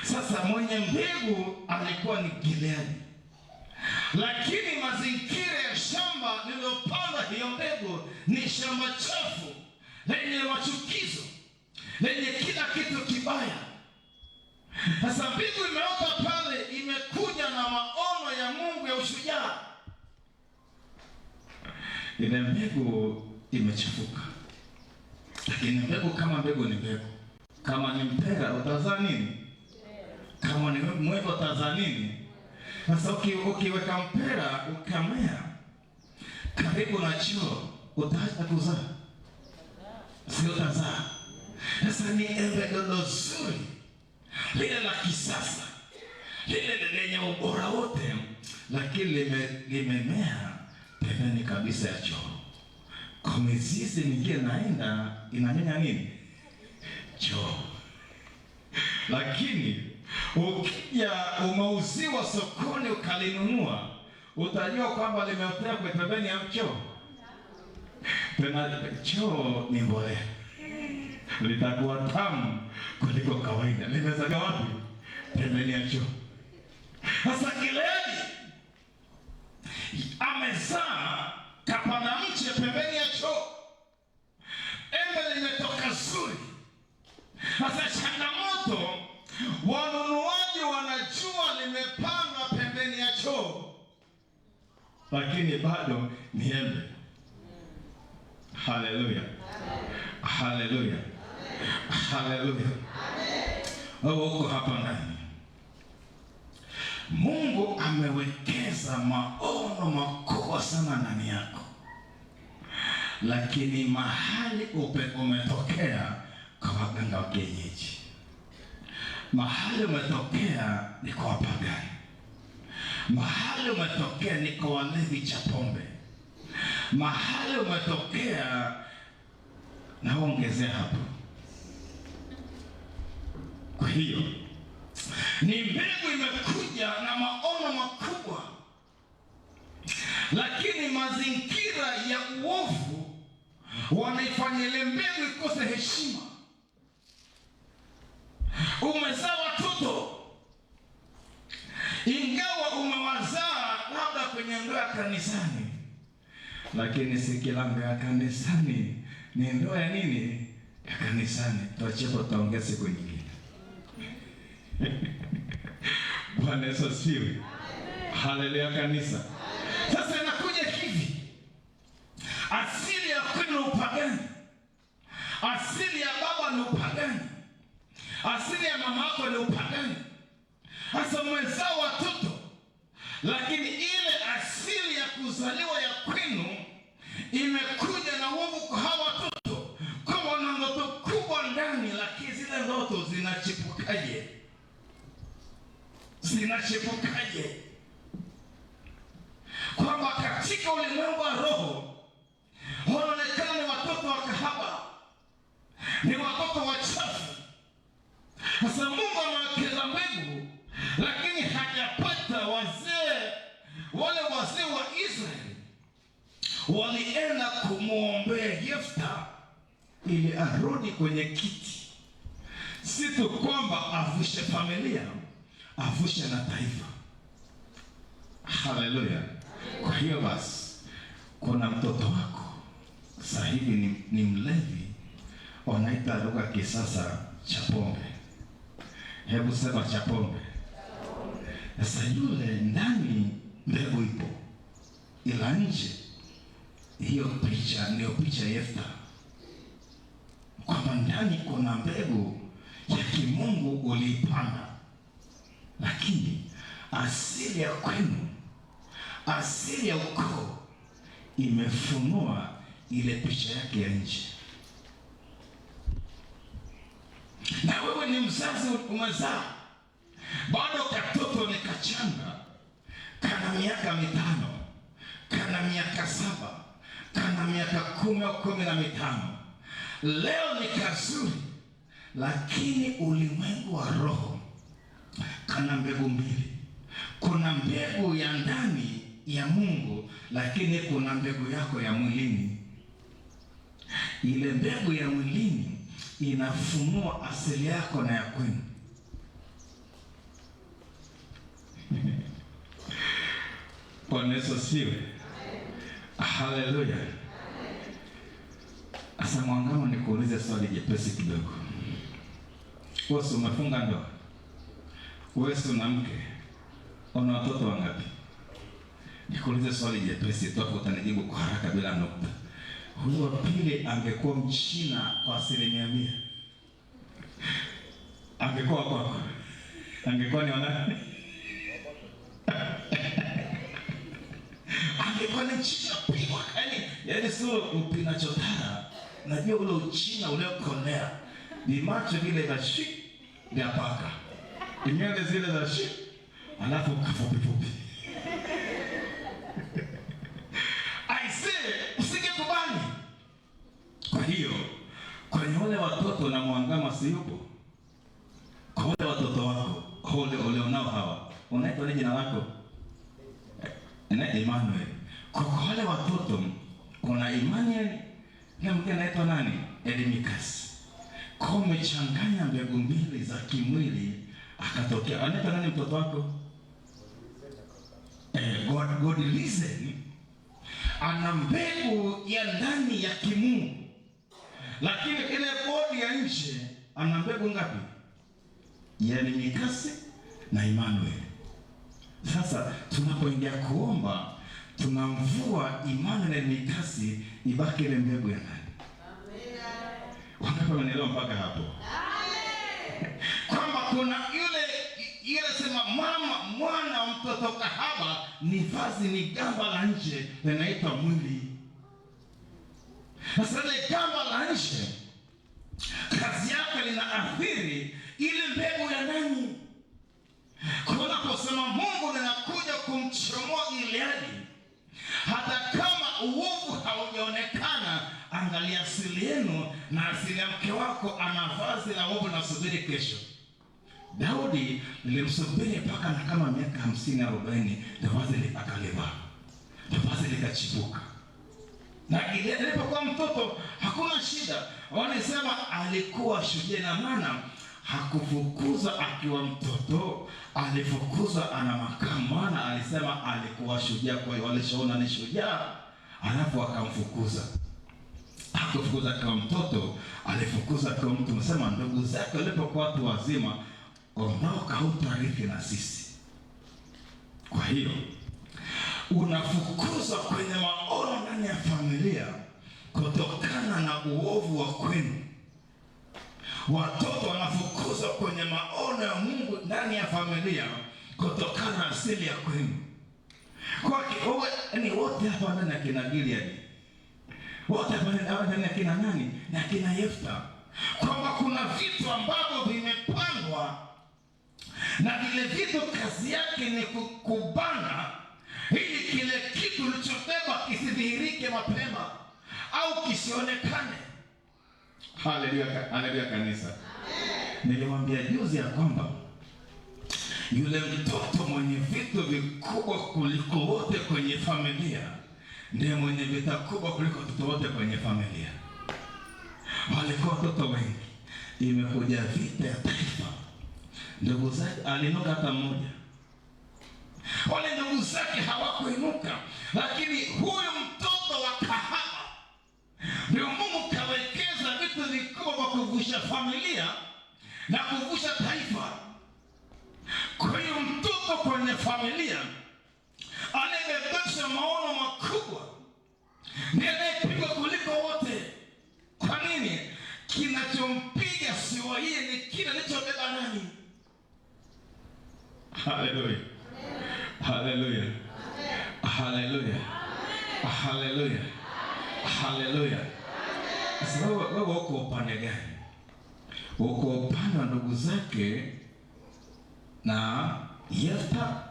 S2: Sasa mwenye mbegu alikuwa ni Gileadi, lakini mazingira ya shamba lililopanda hiyo mbegu ni shamba chafu lenye machukizo, lenye kila kitu kibaya. Sasa mbegu imeota pale, imekuja na maono ya Mungu ya ushujaa. Ile mbegu imechafuka. Lakini mbegu kama mbegu ni mbegu. Kama ni mpera utazaa nini? Kama ni mwewe utazaa nini? Sasa ukiweka mpera ukamea karibu na choo, utaacha kuzaa? Sio utazaa. Sasa ni mbegu nzuri, lile la kisasa, lile lenye ubora wote, lakini limemea pembeni kabisa ya choo. Kwa mizizi mingine naenda inanyonya nini? Choo. Lakini ukija umeuziwa sokoni ukalinunua, utajua kwamba limeotea kwa pembeni ya choo. Tena choo ni mbolea, litakuwa tamu kuliko kawaida. Limezaga wapi? Pembeni ya choo. Sasa Gileadi amezaa kapanda mche pembeni ya choo, embe limetoka zuri. Sasa changamoto, wanunuaji wanajua limepandwa pembeni ya choo, lakini bado ni embe. Haleluya, haleluya, haleluya. Uko hapa ndani, Mungu amewekeza maono makubwa sana ndani yako, lakini mahali umetokea kwa waganga wa kienyeji, mahali umetokea ni kwa wapagani, mahali umetokea ni kwa walevi cha pombe, mahali umetokea na ongezea hapo. Kwa hiyo ni mbegu imekuja na maono makubwa, lakini mazingira ya uovu wanaifanya ile mbegu ikose heshima. Umezaa watoto, ingawa umewazaa labda kwenye ndoa ya kanisani, lakini si kila ndoa ya kanisani ni ndoa ya nini? Ya kanisani. Tuachepo tutaongea siku nyingine. Bwana Yesu asifiwe. Haleluya kanisa. Sasa inakuja hivi, asili ya kwenu upagani, asili ya baba ni Sasa mmezaa watoto, lakini ile asili ya kuzaliwa ya kwenu imekuja na uovu kwa hawa watoto, kwa wana ndoto kubwa ndani, lakini zile ndoto zinachipukaje? Zinachipukaje? Kwamba katika ulimwengu wa roho wanaonekana ni watoto wa kahaba, ni watoto wachafu. Sasa Mungu amewekeza mbegu, lakini hajapata wazee. Wale wazee wa Israeli walienda kumwombea Yefta ili arudi kwenye kiti, si tu kwamba avushe familia, avushe na taifa. Haleluya! Kwa hiyo basi, kuna mtoto wako sasa hivi ni mlevi, wanaita lugha kisasa cha pombe. Hebu sema cha pombe. Sasa yule ndani mbegu ipo, ila nje hiyo picha ndio picha ya Yefta, kwamba ndani kuna mbegu ya kimungu uliipanda, lakini asili ya kwenu, asili ya ukoo imefunua ile picha yake ya nje. Na wewe ni mzazi, umezaa bado katoto ni kachanga, kana miaka 5, kana miaka 7, kana miaka 10 au 15. Leo ni kazuri, lakini ulimwengu wa roho kana mbegu mbili. Kuna mbegu ya ndani ya Mungu, lakini kuna mbegu yako ya mwilini. Ile mbegu ya mwilini inafunua asili yako na ya kwenu. Bwana Yesu asifiwe. Haleluya. Asa Mwangama, nikuulize swali jepesi kidogo. Wewe umefunga ndoa? Wewe una mke? Una watoto wangapi? Nikuulize swali jepesi tu, hapo utanijibu kwa haraka bila nukta. Huyo wa pili angekuwa Mchina kwa 100%. Angekuwa kwako, angekuwa ni wanani? Angekuwa ni Mchina pigwa. Yaani sio upinachotara. Najua ule Uchina uliokonea. Ni macho vile vya shi vya paka, nywele zile za shi, alafu kafupi fupi. Usingekubali. Kwa hiyo kwenye wale watoto na Mwangama si yupo, kwa wale watoto wako ole nao hawa, unaitwa nini jina lako? Emmanuel. Kwa wale watoto kuna Emmanuel na mke anaitwa nani? Elimikas. Kwa umechanganya mbegu mbili za kimwili, akatokea anaitwa nani mtoto wako? God listen. Ana mbegu ya ndani ya kimungu, lakini ile bodi ya nje ana mbegu ngapi? Yani Mikasi na Emmanuel. Sasa tunapoingia kuomba, tunamvua Emmanuel Mikasi, ibaki ile mbegu ya ndani. Wangapi wanaelewa mpaka hapo? Kwamba kuna ile sema mwana mtoto kahaba ni vazi, ni gamba la nje linaitwa mwili. Sasa ile gamba la nje kazi yake linaathiri ile mbegu ya ndani. Kwa unaposema Mungu ninakuja kumchomoa Gileadi, hata kama uovu haujaonekana, angalia asili yenu na asili ya mke wako. Ana vazi la uovu na subiri kesho. Daudi nilimsubiri mpaka na kama miaka 50-40, ndio vazi akalivaa, ndio vazi likachipuka. Na Gileadi alipokuwa mtoto hakuna shida, wanasema alikuwa shujaa, na maana hakufukuza akiwa mtoto, alifukuza ana makamu. Maana alisema alikuwa shujaa, kwa hiyo walishaona ni shujaa, alafu akamfukuza. Hakufukuza kama mtoto, alifukuza kama mtu. Msema ndugu zake walipokuwa watu wazima, ondoka hutarithi na sisi. Kwa hiyo unafukuzwa kwenye maono ndani ya familia kutokana na uovu wa kwenu. watoto wanafukuzwa kwenye maono ya Mungu ndani ya familia kutokana na asili ya kwenu. Kwa ni wote hapa ndani ya kina Gilead, wote hapa ndani ya kina nani na kina Yefta, kwamba kuna vitu ambavyo vimepangwa, na vile vitu kazi yake ni kubana ili kile kitu ulichobeba kisidhihirike mapema au kisionekane. Haleluya kanisa. Niliwaambia juzi ya kwamba yule mtoto mwenye vitu vikubwa kuliko wote kwenye familia ndiye mwenye vita kubwa kuliko watoto wote kwenye familia. Walikuwa watoto wengi, imekuja vita ya taifa, ndugu zake aliinuka hata mmoja. Wale ndugu zake hawakuinuka, lakini huyu mtoto wa kahaba ndio Mungu kawekeza vitu vikubwa kuvusha familia na kuvusha taifa. Kwa hiyo mtoto kwenye familia anayebebesha maono makubwa ndiye anayepigwa kuliko wote. Kwa nini? Kinachompiga sio yeye, ni kile alichobeba nani. Haleluya, haleluya, haleluya, haleluya, haleluya. Sasa wewe uko upande gani? Uko upande wa ndugu zake na Yefta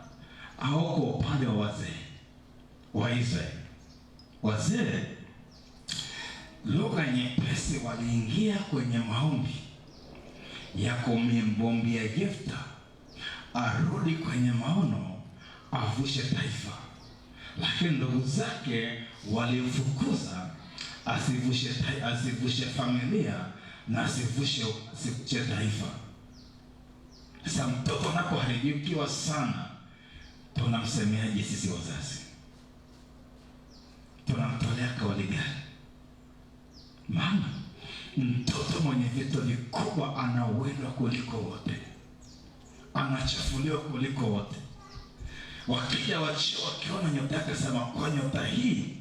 S2: au uko upande wa wazee wa Israeli? Wazee lugha nyepesi waliingia kwenye maombi ya kumwombea Yefta arudi kwenye maono, avushe taifa, lakini ndugu zake walimfukuza asivushe familia na asivushe taifa. Sasa mtoto anapoharibikiwa sana, tunamsemeaje sisi wazazi? Tunamtolea kauli gani? Maana mtoto mwenye vitu vikubwa anawindwa kuliko wote, anachafuliwa kuliko wote. Wakija wachawi wakiona nyota yake, sema kwa nyota hii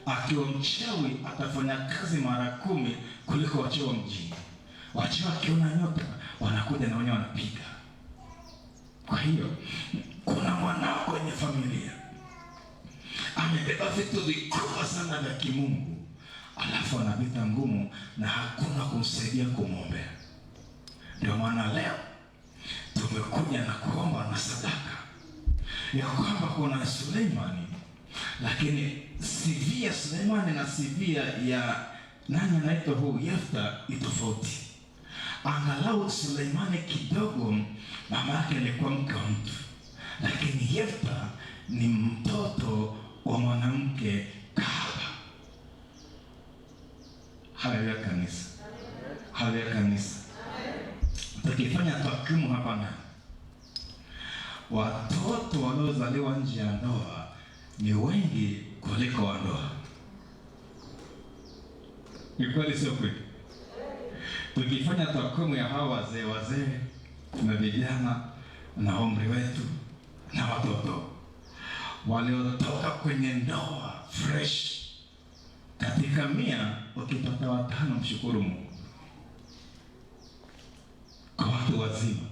S2: akiwa mchawi atafanya kazi mara 10 kuliko wachawi wa mjini. Wachawi wakiona nyota wanakuja na wenyewe wanapiga. Kwa hiyo kuna mwanao kwenye familia amebeba vitu vikubwa sana vya kimungu, alafu ana vita ngumu na hakuna kumsaidia kumwombea. Ndio maana leo tumekuja na kuomba na sadaka ya kwamba kuna Suleimani, lakini CV ya Suleimani na CV ya nani anaitwa huu Yefta itofauti. Angalau Suleimani kidogo mama yake alikuwa mke wa mtu, lakini Yefta ni mtoto wa mwanamke kahaba. Haleluya kanisa, haleluya kanisa. Tukifanya takwimu hapa na watoto waliozaliwa nje ya ndoa ni wengi kuliko wa ndoa. Ni kweli sio kweli? Tukifanya takwimu ya hawa wazee na vijana na umri wetu na watoto waliotoka kwenye ndoa fresh, katika 100 ukipata 5 mshukuru Mungu. Kwa watu wazima,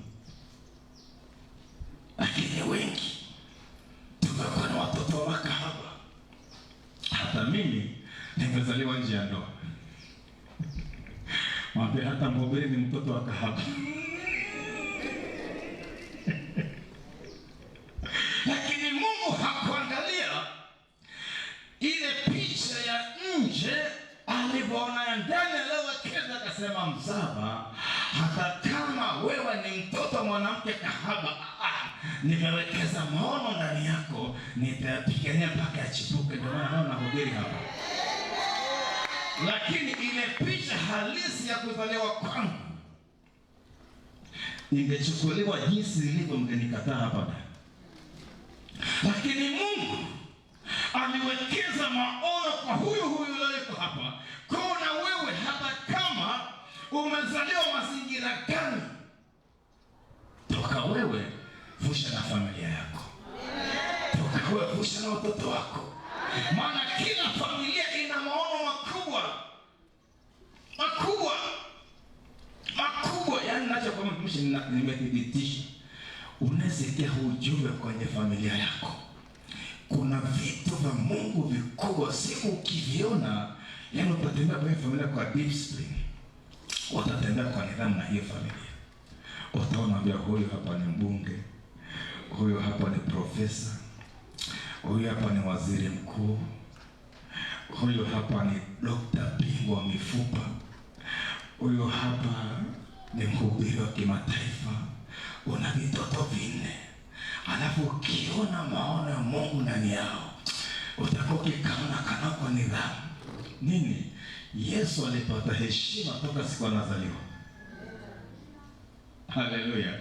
S2: lakini wengi tumekuwa na watoto wa kahaba. Hata mimi nimezaliwa nje ya ndoa. Mwambie hata Mbobeli ni mtoto wa kahaba. Lakini Mungu hakuangalia ile picha ya nje, alipoona ya ndani aliyowekeza, akasema mzaba, hata kama wewe ni mtoto mwanamke kahaba, nimewekeza maono ndani yako, nitapigania mpaka achipuke. Ndio maana nahubiri hapa. Lakini ile picha halisi ya kuzaliwa kwangu ingechukuliwa jinsi ilivyo, mgenikataa hapa. Lakini Mungu aliwekeza maono kwa huyu leo hapa. Kuna wewe, hata kama umezaliwa mazingira gani, toka wewe vusha na familia yako, toka wewe vusha na watoto wako. Maana kila familia ina maono makubwa makubwa makubwa.
S3: nimethibitisha. Unasikia ujumbe kwenye familia yako, kuna vitu vya Mungu vikubwa, siku ukiviona, yaani utatembea kwenye familia kwa discipline, utatembea kwa nidhamu na hiyo familia. Utaona bia, huyu hapa ni mbunge, huyu hapa ni profesa, huyu hapa ni waziri mkuu, huyu hapa ni dokta bingwa mifupa, huyu hapa ni mhubiri wa kimataifa. Una vitoto vinne, alafu ukiona maono ya Mungu ndani yao, utakuwa ukikaona kana kwa nidhamu. Nini? Yesu alipata heshima toka siku anazaliwa. Haleluya.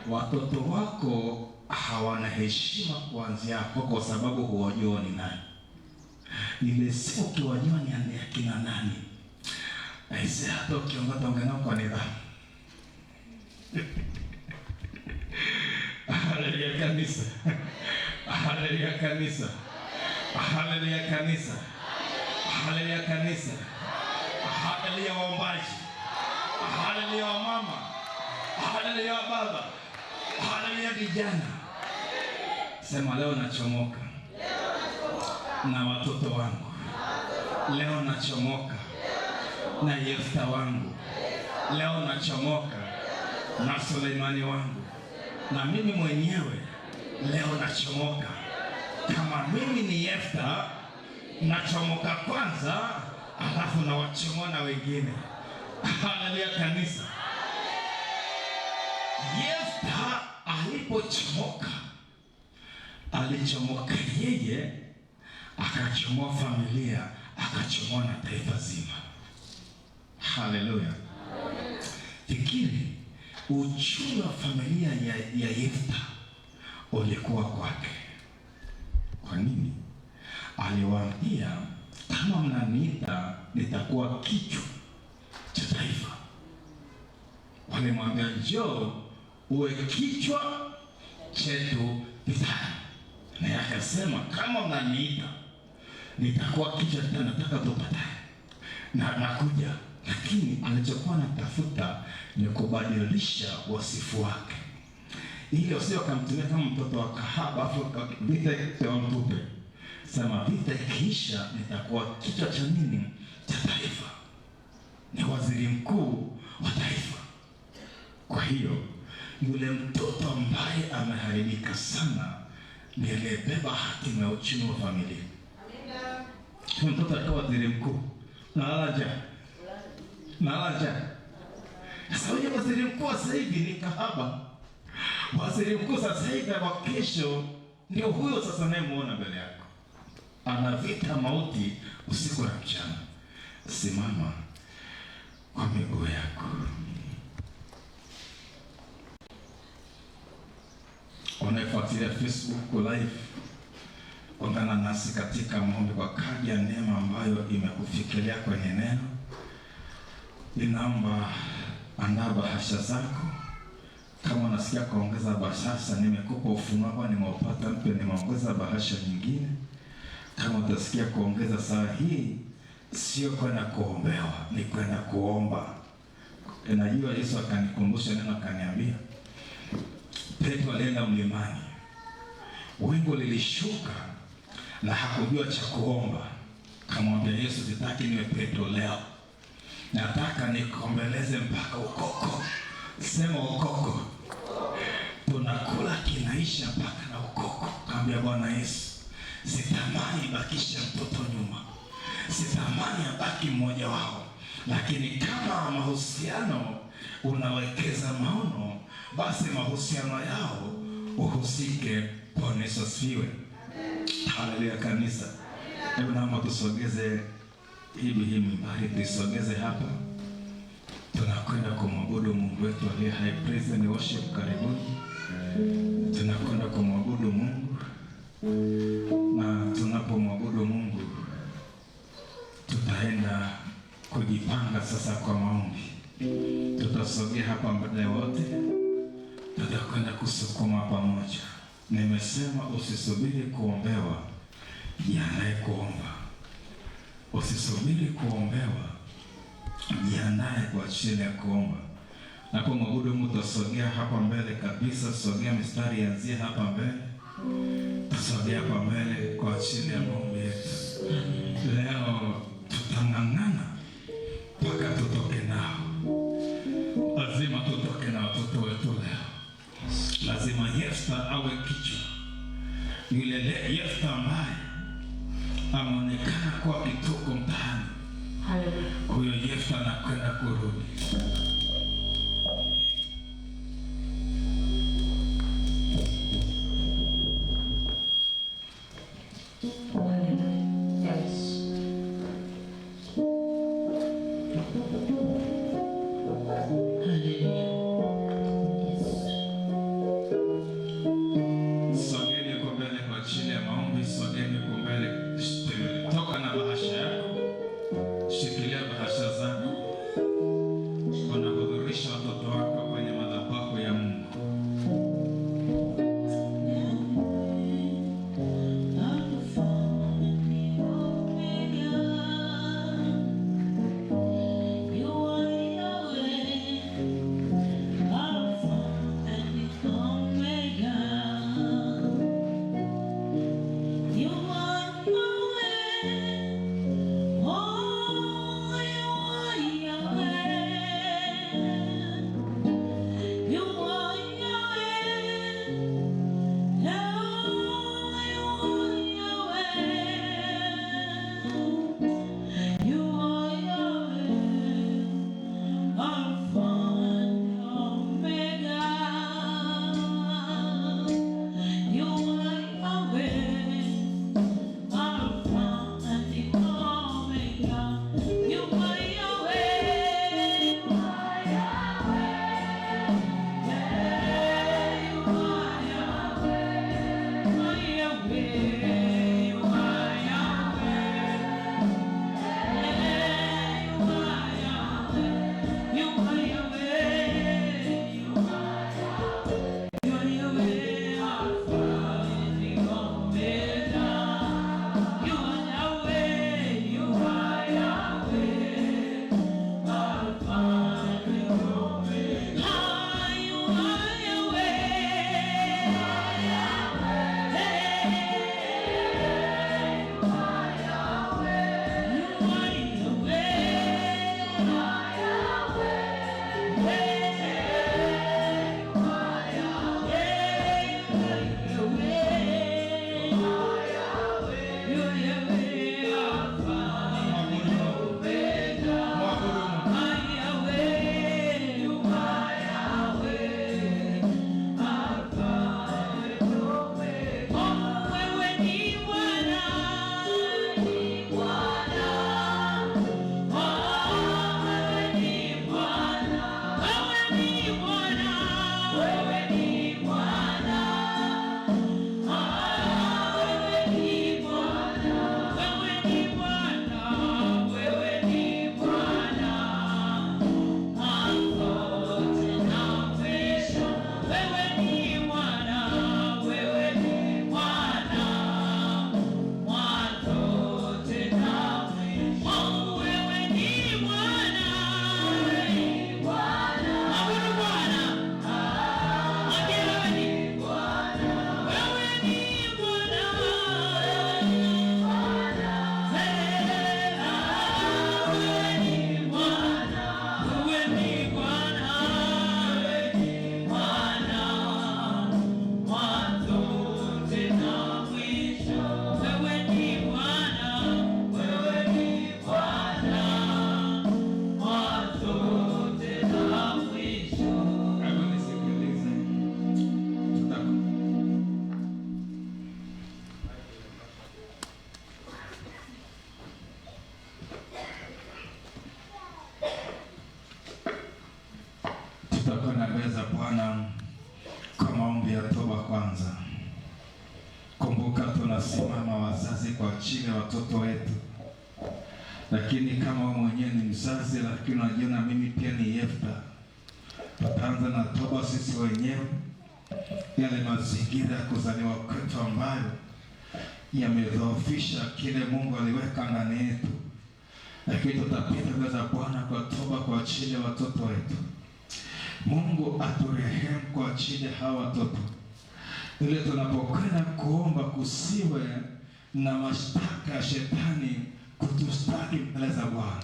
S3: Watoto wako hawana heshima kuanzia hapo, kwa sababu huwajua ni nani. Ile siku ukiwajua ni akina nani, aise, hata ukiongoza ongea kwa nidhamu. Haleluya kanisa. Haleluya kanisa. Haleluya kanisa. Haleluya kanisa. Haleluya waombaji. Haleluya wamama. Haleluya baba. Haleluya vijana. Sema leo nachomoka na watoto wangu. Leo nachomoka na Yefta wangu. Leo nachomoka na Suleimani wangu. Na mimi mwenyewe leo nachomoka. Kama mimi ni Yefta, nachomoka kwanza, alafu na wachomoa na wengine. Haleluya kanisa. Yefta alipochomoka, alichomoka yeye, akachomoa familia, akachomoa na taifa zima. Haleluya. Fikiri uchumi wa familia ya Yefta ulikuwa kwake. Kwa nini? Aliwaambia, kama mnaniita nitakuwa kichwa cha taifa. Walimwambia, njoo uwe kichwa chetu vitani. Na akasema, kama mnaniita nitakuwa kichwa tena, nataka tupatane na nakuja. Lakini alichokuwa anatafuta ni kubadilisha wasifu wake, ili usio kamtumia kama mtoto wa kahaba, afu vita mtupe. Sema, vita ikiisha nitakuwa kichwa cha nini? Cha taifa. Ni waziri mkuu wa taifa. Kwa hiyo yule mtoto ambaye ameharibika sana ndiye aliyebeba hatima ya uchumi wa familia. Amina. Mtoto akawa waziri mkuu, nalaja. Sasa huyo waziri mkuu sasa hivi ni kahaba. Waziri mkuu sasa hivi wa kesho ndio huyo sasa unayemuona mbele yako. Anavita mauti usiku na mchana. Simama kwa miguu yako. Unafuatilia Facebook live, ungana nasi katika maombi kwa kadi ya neema ambayo imekufikiria kwenye neno. Ninaomba andaa bahasha zako. Kama unasikia kuongeza bahasha, nimekupa ufunuo kwa nimeupata mpya, nimeongeza bahasha nyingine. Kama utasikia kuongeza saa hii, sio kwenda kuombewa, ni kwenda kuomba. Najua Yesu akanikumbusha neno, akaniambia, Petro alienda mlimani, wingu lilishuka na hakujua cha kuomba. Kamwambia Yesu, sitaki niwe Petro leo, nataka nikombeleze mpaka ukoko. Sema ukoko. Tunakula kinaisha mpaka na ukoko. Kaambia Bwana Yesu, sitamani bakisha mtoto nyuma, sitamani abaki mmoja wao, lakini kama mahusiano unawekeza maono, basi mahusiano yao uhusike. Bwana Yesu asifiwe. Haleluya kanisa. Hebu naomba tusogeze hii mimbari, tusogeze hapa. Tunakwenda kumwabudu Mungu wetu aliye hai. Praise and worship, karibuni. Tunakwenda kumwabudu Mungu, na tunapomwabudu Mungu tutaenda kujipanga sasa kwa maombi. Tutasogea hapa mbele wote, tutakwenda kusukuma pamoja. Nimesema usisubiri kuombewa, jiandae kuomba. Usisubiri kuombewa, jiandae kwa ajili ya kuomba. Na kwa mwabudu mtasogea hapa mbele kabisa, sogea mistari yanzie hapa mbele. Tusogea hapa mbele kwa ajili ya maombi yetu. Leo tutang'ang'ana mpaka tutoke nao. Lazima tutoke na watoto wetu leo. Lazima Yefta awe kichwa. Yule Yefta ambaye ameonekana kwa kituko mtaani. Huyo Yefta anakwenda kurudi. Bwana kwa maombi ya toba kwanza. Kumbuka tunasimama wazazi kwa ajili ya watoto wetu. Lakini kama wewe mwenyewe ni mzazi lakini unajiona mimi pia ni Yefta, tutaanza na toba sisi wenyewe. Yale mazingira ya kuzaliwa kwetu ambayo yamedhoofisha kile Mungu aliweka ndani yetu. Lakini tutapita mbele za Bwana kwa toba kwa ajili ya watoto wetu. Mungu aturehemu kwa ajili ya hawa watoto, ili tunapokwenda kuomba kusiwe na mashtaka ya shetani kutustaki mbele za Bwana.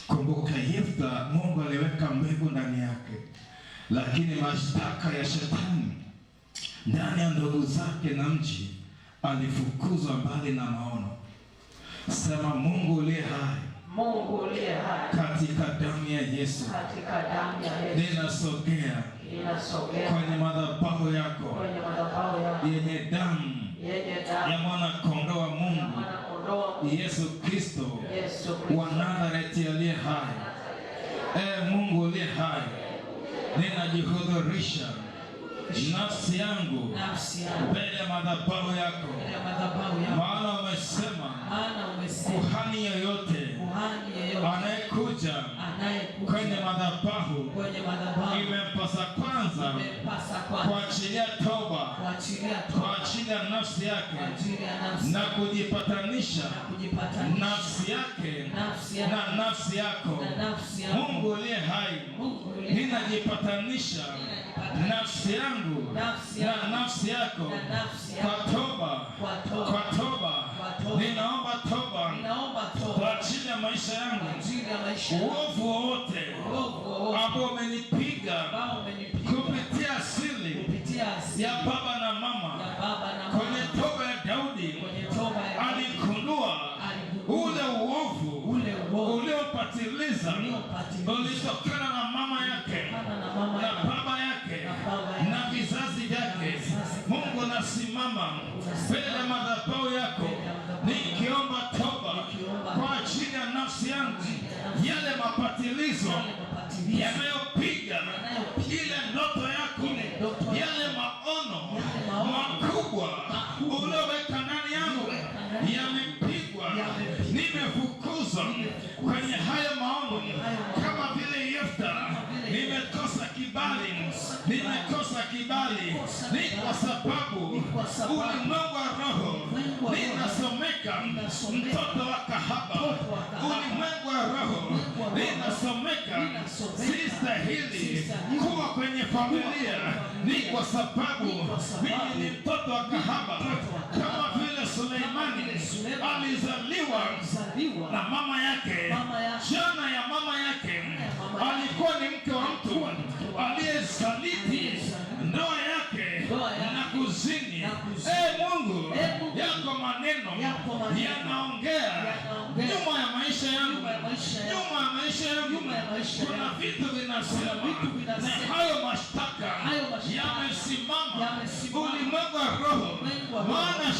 S3: Kumbuka Yefta, Mungu aliweka mbegu ndani yake, lakini mashtaka ya shetani ndani ya ndugu zake na mji alifukuzwa mbali na maono. Sema Mungu uliye hai,
S4: Mungu uliye hai,
S3: katika damu ya Yesu,
S4: katika damu ya Yesu
S3: ninasogea kwenye madhabahu yako yenye damu ya mwana kondoo wa Mungu Yesu Kristo wa Nazareti aliye hai. Mungu uliye hai, ninajihudhurisha nafsi yangu mbele ya madhabahu yako, maana umesema kuhani yoyote anayekuja kwenye madhabahu imempasa kwanza kuachilia toba kwa ajili ya nafsi yake na kujipatanisha nafsi yake na nafsi yako. Mungu uliye hai, ninajipatanisha nafsi yangu na nafsi yako kwa toba. Ninaomba toba kwa ajili ya maisha yangu. Uovu wowote ambao umenipiga kupitia asili ya baba na mama, kwenye toba ya Daudi alikundua ule uovu uliopatiliza ulitokana na mama yake na baba yake na vizazi vyake. Mungu, nasimama mbele ya madhabahu yako nikiomba toba kwa ajili ya nafsi yangu, yale mapatilizo yanayopiga ile ndoto yako, yale maono makubwa ulioweka ndani yangu yamepigwa, nimefukuzwa kwenye haya maono. Kama vile Yefta, nimekosa kibali, ni kwa sababu ulimwengu wa roho ninasomeka mtoto wa kahaba, ulimwengu wa roho ninasomeka sistahili kuwa kwenye familia, ni kwa sababu mimi ni mtoto wa kahaba. Kama vile Suleimani alizaliwa na mama yake, jana ya mama yake alikuwa ni mke wa mtu aliyesaliti ndoa yake na kuzini. Mungu, yako maneno yanaongea nyuma ya maisha yangu, kuna vitu vinasema, na hayo mashtaka yamesimama ulimwengu wa roho. Maana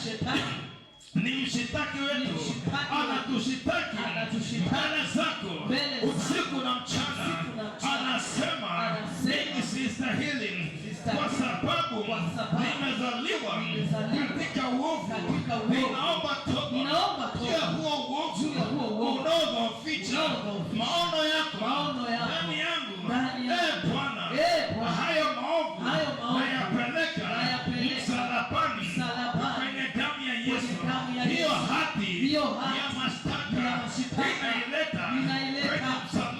S3: shetani ni mshitaki wetu, anatushitaki mbele zako usiku na mchana. Anasema mimi sistahili kwa sababu nimezaliwa katika uovu. Ninaomba toba ya huo uovu unaodhoofisha maono yako ndani yangu. Bwana, hayo maovu nayapeleka msalabani kwenye damu ya Yesu. Hiyo hati ya mashtaka inaileta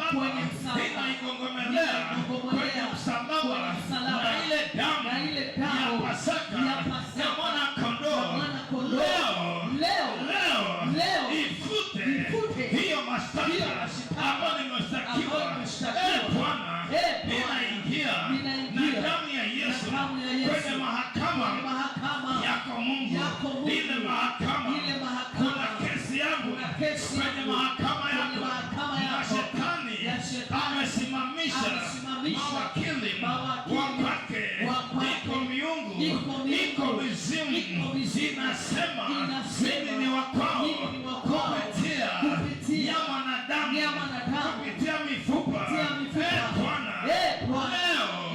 S3: kwenye msalaba, inaigongomelea kwenye msalaba, na ile damu ya Pasaka ya mwana kondoo leo ifute hiyo mashtaka ambayo nimeshtakiwa. Bwana, ninaingia na damu ya Yesu kwenye mahakama yako Mungu. Ile mahakama, kuna kesi yangu kwenye mahakama yako, na shetani amesimamisha mawakili wapake. Iko miungu, iko mizimu inasema mimi ni wakwao kupitia nyama na damu, kupitia mifupa. Bwana,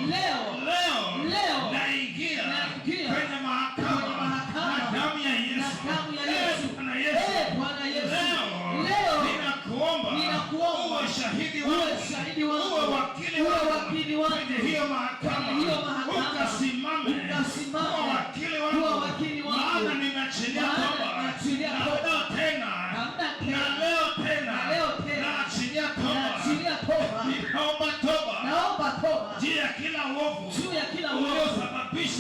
S3: leo naingia kwenye mahakama na damu ya Yesu. Leo ninakuomba uwe shahidi wangu, uwe wakili wangu kwenye hiyo mahakama, ukasimame kuwa wakili wangu, maana nimeachilia toba. Na leo tena naachilia toba. Ninaomba toba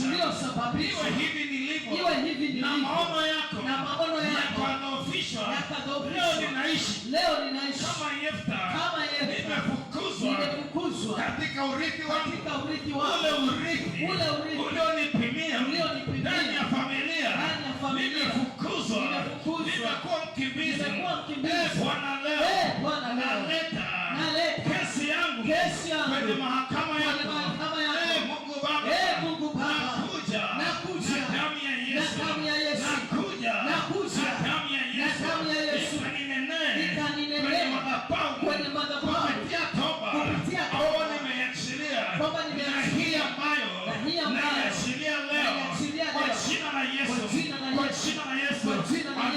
S3: iwe hivi nilivyo na maono yako yakadhoofishwa. Leo ninaishi kama Yefta, nimefukuzwa katika urithi wangu, ule urithi ulionipimia ndani ya familia, nimefukuzwa, nimekuwa mkimbizi. Bwana, leo naleta kesi yangu kwenye mahakama yako. Mungu Baba, nakuja na damu ya Yesu, nakuja na damu ya Yesu, ikaninenee kwenye madhabahu kupitia toba au nimeachilia, na hii ambayo naiachilia leo kwa jina la Yesu, kwa jina la Yesu.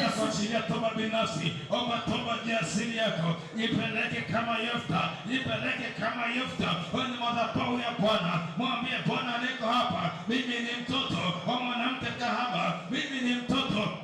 S3: Atakuachilia toba binafsi. Omba toba jasiri yako, ipeleke kama Yefta, ipeleke kama Yefta kwenye madhabahu ya Bwana. Mwambie Bwana, niko hapa, mimi ni mtoto wa mwanamke kahaba, mimi ni mtoto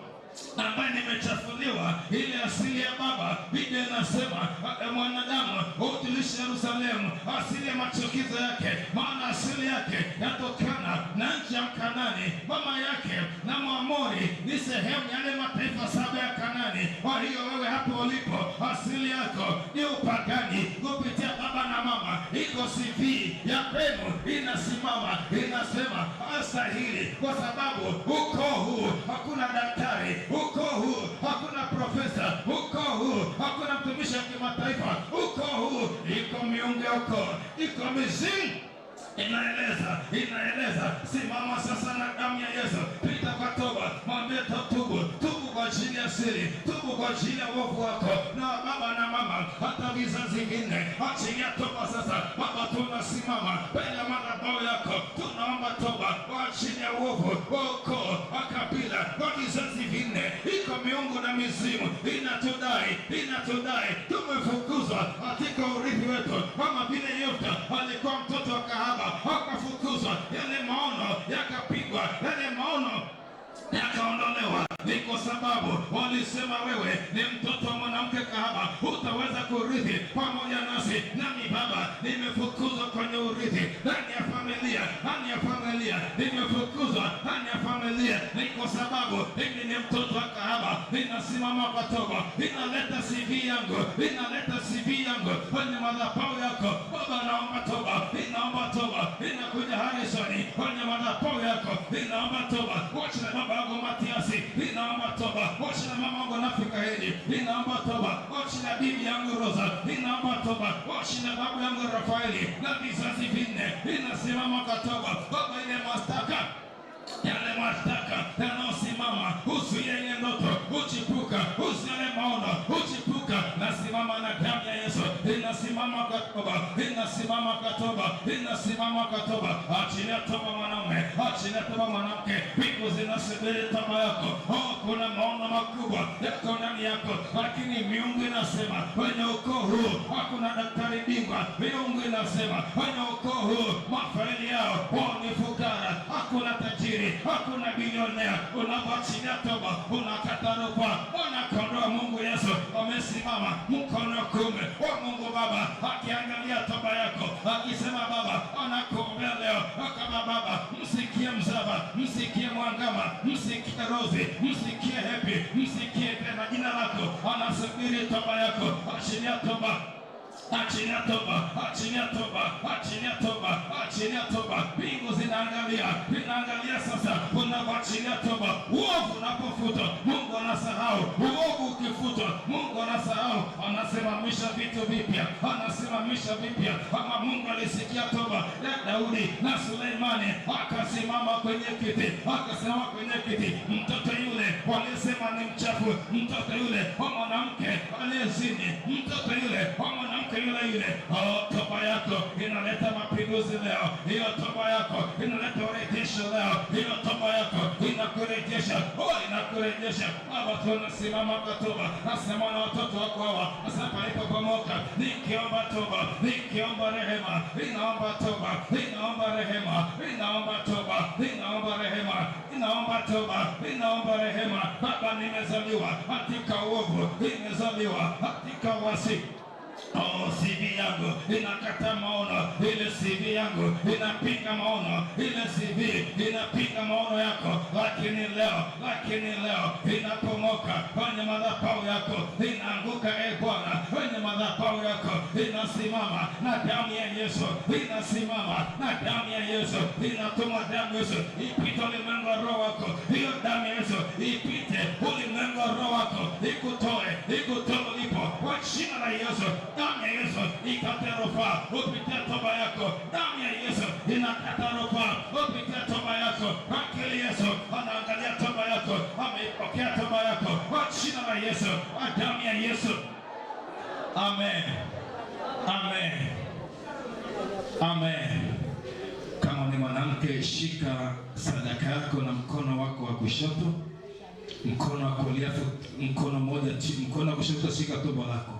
S3: ambaye nimechafuliwa ile asili ya baba. Biblia inasema mwanadamu utilisha Yerusalemu asili ya machukizo yake, maana asili yake yatokana na nchi ya Kanani, mama yake na Mwamori ni sehemu yale mataifa 7 ya Kanani. Kwa hiyo wewe hapo ulipo, asili yako ni upagani kupitia baba na mama. Iko CV ya kwenu inasimama, inasema astahili, kwa sababu uko huu hakuna daktari, uko huu hakuna profesa, uko huu hakuna mtumishi wa kimataifa, uko huu iko miungu huko, iko mizimu inaeleza. Simama sasa na damu ya Yesu, pita kwa toba, mwambie tubu kwa ajili ya siri, tubu kwa ajili ya uovu wako na baba na mama, hata vizazi vingine. Achilia toba sasa. Baba, tunasimama mbele ya madhabahu yako, tunaomba toba kwa ajili ya uovu wa ukoo, kabila, kwa vizazi vinne. Iko miungu na mizimu inatudai, tumefukuzwa katika urithi wetu, kama vile Yefta alikuwa mtoto wa kahaba, akafukuzwa, yale maono yakapigwa, yale maono yakaondolewa. Ni kwa sababu walisema wewe ni mtoto wa mwanamke kahaba, hutaweza kurithi pamoja nasi. Nami Baba, nimefukuzwa kwenye urithi ndani ya familia, nimefukuzwa ndani ya familia. Ni kwa sababu mimi ni mtoto wa kahaba. Ninasimama kwa toba, ninaleta CV yangu kwenye madhabahu yako Baba. Naomba toba, ninakuja Harrison kwenye madhabahu yako, ninaomba toba. Wacha baba yangu Matiasi, ninaomba toba. Wacha mama yangu Nafika Hedi, ninaomba toba. Wacha bibi yangu Rosa, ninaomba toba. Wacha babu yangu Rafaeli na vizazi vinne, ninasimama kwa toba Baba. Ile yale mashtaka yanayosimama, usiye ile ndoto uchipuka, usiye maono uchipuka. Nasimama na damu ya Yesu, ninasimama kwa toba, Achilia toba mwanaume, achilia toba mwanamke. Mbingu zinasubiri toba yako. Kuna maono makubwa yako ndani yako, lakini miungu inasema kwenye ukoo huu hakuna daktari bingwa. Miungu inasema kwenye ukoo huu mafaili yao ni fukara, hakuna tajiri, hakuna bilionea. Unapoachilia toba, unakata rufaa. Mwana-Kondoo Mungu Yesu amesimama mkono wa kuume wa Mungu Baba, akiangalia toba yako, akisema Baba, anakuombea leo. Kama Baba, msikie Mzaba, msikie Mwangama, msikie Rozi, msikie Hepi, msikie tena jina lako, anasubiri toba yako. Achilia toba, achilia toba. Mbingu zinaangalia sasa, unapoachilia toba. Uovu unapofutwa, Mungu anasahau. Uovu ukifutwa, Mungu anasahau. Anasimamisha vitu vipya. Kama Mungu alisikia toba ya Daudi na Suleimani, akasimama kwenye kiti. Mtoto yule walisema ni mchafu, mtoto yule wa mwanamke aliyezini, mtoto yule wa mwanamke yule. Toba yako inaleta mapinduzi leo. Hiyo toba yako inaleta urejesho leo. Hiyo toba yako inakurejesha. Baba, tunasimama kwa toba. Nasema na watoto wako hawa, nasema palipopomoka, nikiomba toba, nikiomba rehema, ninaomba toba, ninaomba rehema, ninaomba toba, ninaomba rehema, ninaomba toba, ninaomba rehema. Baba, nimezaliwa katika uovu, nimezaliwa katika uasi, CV yangu inakata maono, ile CV yangu inapinga maono, ile CV inapinga maono yako, lakini leo inapomoka kwenye madhabahu yako, inaanguka Bwana kwenye madhabahu yako, inasimama na damu ya Yesu, inasimama na damu ya Yesu, inatuma damu ya Yesu ipite ulimwengu wa roho wako, hiyo damu ya Yesu ipite ulimwengu wa roho wako, ikutoe ulipo kwa jina la Yesu. Damu ya Yesu ikate rufaa upitie toba yako, damu ya Yesu inakata rufaa upitie toba yako. Akili Yesu anaangalia toba yako, ameipokea toba yako kwa jina la Yesu, kwa damu ya Yesu. Amen. Amen. Amen. Kama ni mwanamke, shika sadaka yako na mkono wako wa kushoto, mkono wa kulia, mkono mmoja chini, mkono wa kushoto shika tumbo lako.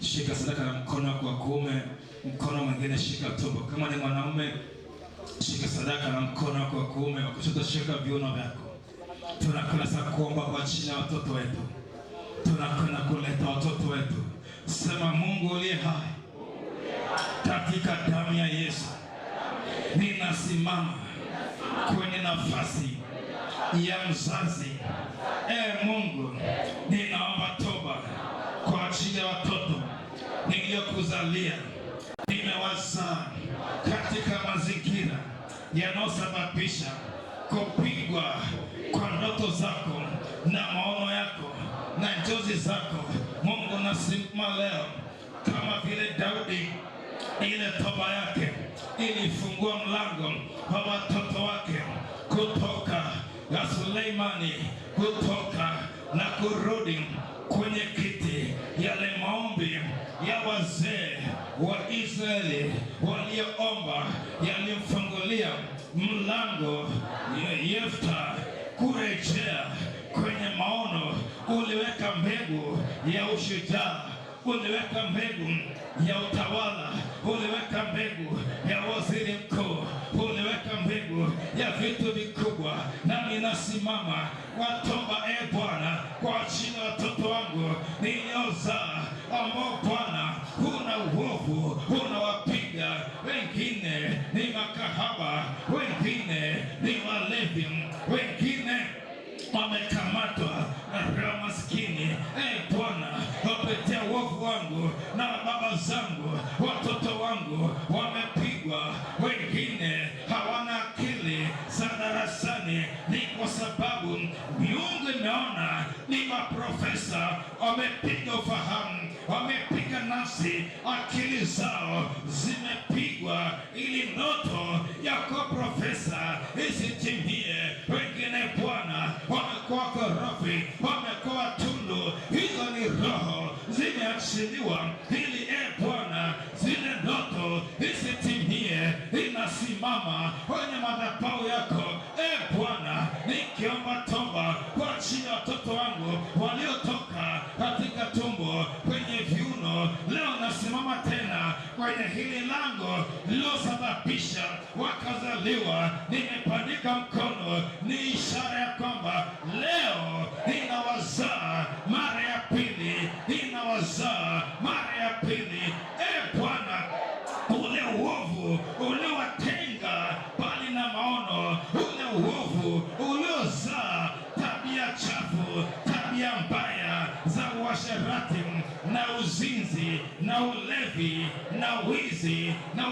S3: Shika sadaka na mkono wako wa kuume, mkono mwingine shika tumbo. Kama ni mwanaume, shika sadaka na mkono wako wa kuume, wa kushoto shika viuno vyako. Tunakwenda sasa kuomba kwa ajili ya watoto wetu. Tunakwenda kuleta watoto wetu. Sema, Mungu uliye hai, katika damu ya Yesu ninasimama kwenye nafasi ya mzazi. Mungu, ninaomba toba kwa ajili ya watoto niliyokuzalia, nimewazaa katika mazingira yanayosababisha kupigwa kwa ndoto zako na maono yako na njozi zako. Mungu, nasimama leo kama vile Daudi, ile toba yake ilifungua mlango kwa watoto wake kutoka na Suleimani, kutoka na kurudi kwenye kiti. Yale maombi ya wazee wa Israeli walioomba yalimfungulia mlango Yefta kurejea kwenye maono. Uliweka mbegu ya ushujaa, uliweka mbegu ya utawala, uliweka mbegu ya waziri mkuu, uliweka mbegu ya vitu vikubwa. Nami nasimama kwa toba, Bwana, kwa ajili ya watoto wangu niliozaa, ambao Bwana huna uovu, unawapiga. Wengine ni makahaba, wengine ni walevi, wengine wamekamatwa na roho maskini. Bwana, wapitia uovu wangu na baba zangu, watoto wangu wamepigwa, wengine hawana akili za darasani. Ni kwa sababu miungu imeona ni maprofesa, wamepiga ufahamu, wamepiga nafsi, akili zao zimepigwa ili ndoto yako profesa isitimie. Wengine Bwana wamekuwa korofi, wamekuwa tundu. Hizo ni roho zimeachiliwa ili Bwana zile ndoto isitimie. Inasimama kwenye madhabahu yako Bwana, nikiomba toba kwa ajili ya watoto wangu waliotoka katika tumbo kwenye viuno. Leo nasimama tena kwenye hili lango lililosababisha wakazaliwa. Nimepandika mkono, ni ishara ya kwamba leo ninawazaa mara ya pili, ninawazaa mara ya pili. Bwana, ule uovu uliowatenga bali na maono, ule uovu uliozaa tabia chafu, tabia mbaya za uasherati na uzinzi na ulevi na wizi na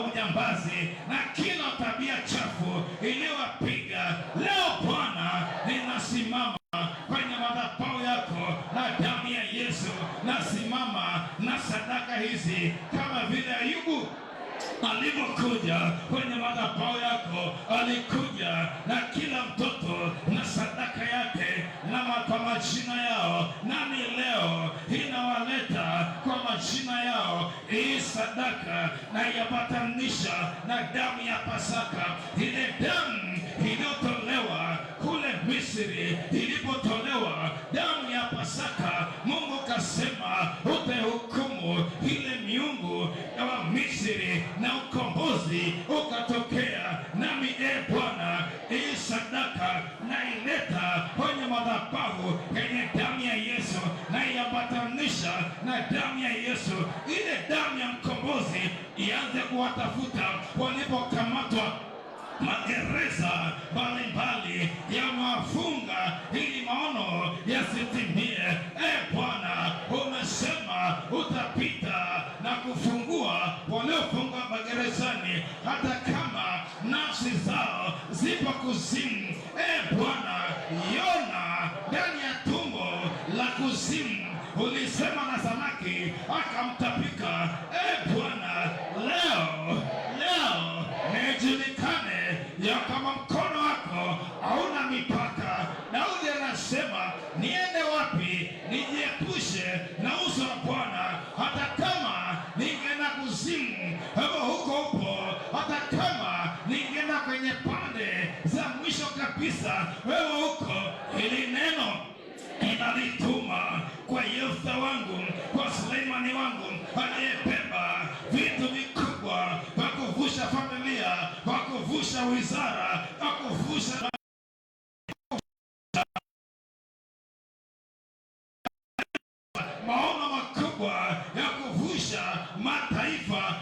S3: ujambazi na kila tabia chafu iliyowapiga, leo Bwana ninasimama kwenye madhabahu yako na damu ya Yesu. Nasimama na sadaka hizi kama vile Ayubu alivyokuja kwenye madhabahu yako, alikuja na kila mtoto na sadaka yake na kwa majina yao. Nami leo inawaleta kwa majina yao. Hii sadaka na yapatanisha na damu ya Pasaka, ile damu iliyotolewa kule Misri. Ilipotolewa damu ya Pasaka, Mungu kasema utahukumu ile miungu ya Misri na ukombozi ukatokea. Nami Bwana, hii sadaka naileta kwenye madhabahu yenye damu ya Yesu, na iambatanisha na damu ya Yesu. watafuta walipokamatwa magereza mbalimbali yamewafunga ili maono yasitimie. Bwana, umesema utapita na kufungua waliofungwa magerezani, hata kama nafsi zao zipo kuzimu. Bwana, Yona ndani ya tumbo la kuzimu ulisema na samaki akamtapika. Bwana, leo nijulikane ya kama mkono wako hauna mipaka. Daudi anasema niende wapi nijiepushe na uso wa Bwana? Hata kama ningeenda kuzimu, wewe huko upo. Hata kama ningeenda kwenye pande za mwisho kabisa, wewe huko. Ili neno inalituma kwa Yefta wangu, kwa Suleimani wangu aliyebeba vitu vikubwa, kwa kuvusha familia, kwa kuvusha wizara, kwa kuvusha maono makubwa ya kuvusha mataifa.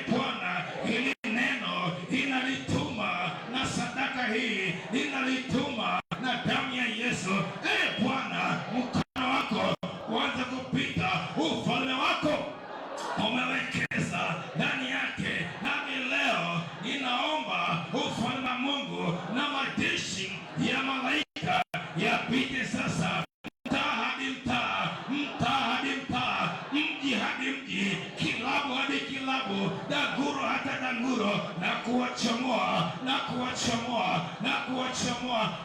S3: Bwana, hili neno inalituma na sadaka hii inalituma na damu ya Yesu. Bwana, mkono wako uanze kupita, ufalme wako umewekeza ndani yake. Nami leo ninaomba ufalme wa Mungu na majeshi ya malaika yapite sasa, mtaa hadi mtaa, mtaa hadi mtaa, mji hadi mji, kilabu hadi kilabu, daguro hata daguro, na kuwachomoa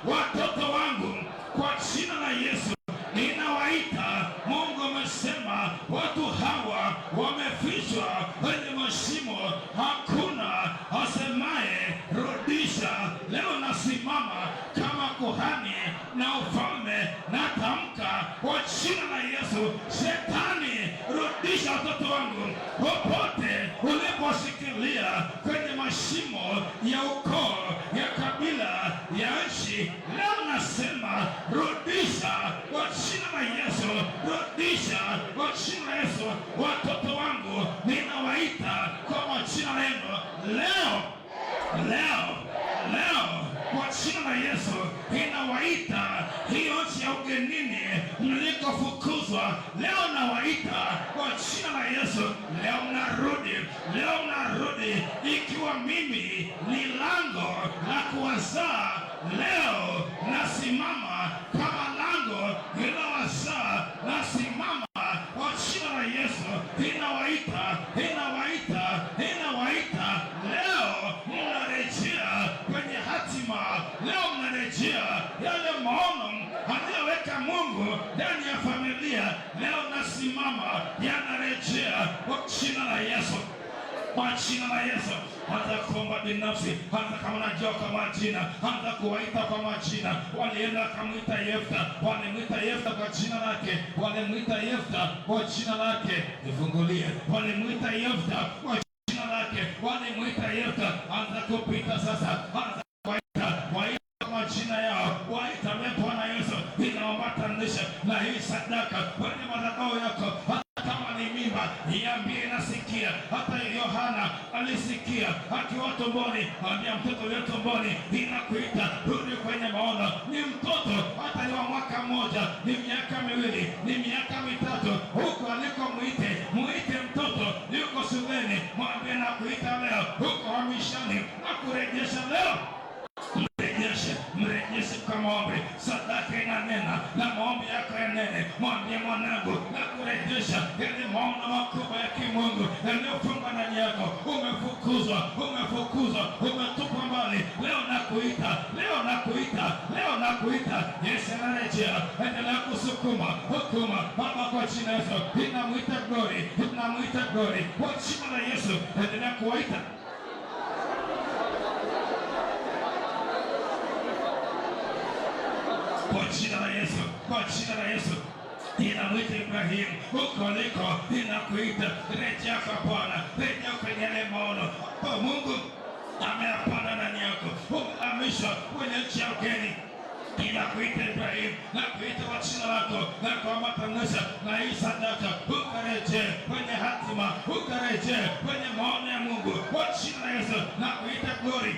S3: watoto wangu kwa jina la Yesu. Ninawaita. Mungu amesema watu hawa wamefichwa kwenye mashimo, hakuna asemaye rudisha. Leo nasimama kama kuhani na ufalme, natamka kwa jina la Yesu, Shetani, rudisha watoto wangu popote uliposhikilia kwenye mashimo ya ukoo, ya kabila, ya nchi. Leo nasema rudisha kwa jina la Yesu, rudisha kwa jina la Yesu. Watoto wangu ninawaita kwa majina yenu leo kwa jina la Yesu. Ninawaita hiyo nchi ya ugenini mlikofukuzwa, leo nawaita kwa jina la Yesu. Leo mnarudi, ikiwa mimi ni lango la kuwazaa. Leo nasimama kama lango linalowazaa, nasimama kwa jina la Yesu. Ninawaita. Leo mnarejea kwenye hatima. Leo mnarejea yale maono aliyoweka Mungu ndani ya familia. Leo nasimama, yanarejea kwa jina la Yesu. Kwa jina la Yesu. Anza kuomba binafsi, anza kama unajua kwa majina, anza kuwaita kwa majina. Walienda kumwita Yefta, walimwita Yefta kwa jina lake, walimwita Yefta kwa jina lake. Nifungulie, walimwita Yefta kwa jina lake, walimwita Yefta. Anza kupita sasa, anza waita kwa majina yao, waita Bwana Yesu. Ninaambatanisha na hii sadaka kwenye madhabahu yako. Kama ni mimba, niambie nasikia. Hata Yohana alisikia akiwa tumboni, ambia mtoto wewe tumboni, ninakuita rudi kwenye maono. Ni mtoto hata ni wa mwaka mmoja, ni miaka miwili, ni miaka mitatu, huko aliko muite mtoto, yuko shuleni, mwambie nakuita leo, huko hamishani, nakurejesha leo. Mrejeshe kwa maombi. Sadaka inanena na maombi yako yanene. Mwambie mwanangu, na kurejesha yale maono makubwa ya kimungu yaliyofungwa ndani yako. Umefukuzwa, umetupwa mbali. Leo nakuita. Yesu anarejea. Endelea kusukuma hukuma. Baba, kwa jina la Yesu ninamwita Glory, kwa jina la Yesu. Endelea kuwaita kwa jina la Yesu. Ninamwita Ibrahim huko aliko, ninakuita rejea kwa Bwana, rejea kwenye yale maono kwa Mungu ameyapanda ndani yako. Umehamishwa kwenye nchi ya ugeni, Ninakuita Ibrahim, nakuita kwa jina lako, na kwa matangazo na hii sadaka, ukarejee kwenye hatima, ukarejee kwenye maono ya Mungu kwa jina la Yesu. Nakuita Glory,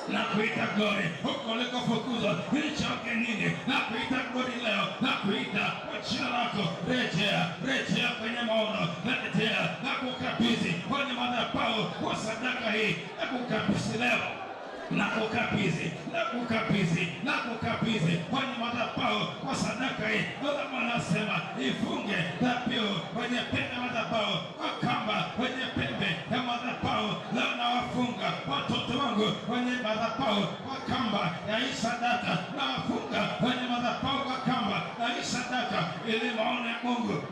S3: nakuita Glory, huko ulikofukuzwa nilichoke nini, nakuita Glory leo, nakuita kwa jina lako, rejea, rejea kwenye maono, rejea, nakukabidhi kwenye madhabahu kwa sadaka hii, nakukabidhi leo, nakukabidhi, nakukabidhi, nakukabidhi kwenye madhabahu kwa sadaka hii. Ndio anasema ifunge dhabihu kwenye pembe ya madhabahu, kwa kamba kwenye pembe ya madhabahu. Leo nawafunga watoto wangu kwenye madhabahu kwa kamba ya hii sadaka, nawafunga kwenye madhabahu kwa kamba ya hii sadaka, ili maono ya Mungu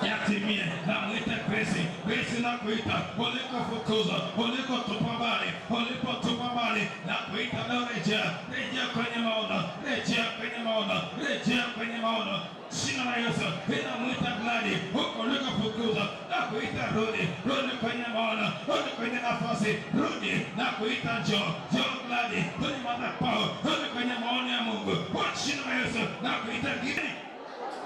S3: yatimie. Namwita Grace, Grace nakuita, ulikofukuzwa, ulikotupa mbali, ulipotupa mbali, nakuita leo, rejea, rejea kwenye maono, rejea kwenye maono, rejea kwenye maono. Jina la Yesu, ninamwita Gladi, huko ulikofukuzwa, nakuita rudi, rudi kwenye maono, rudi kwenye nafasi, rudi, nakuita njoo, njoo Gladi, kwenye madhabahu, rudi kwenye maono ya Mungu. Kwa jina la Yesu, nakuita Gini,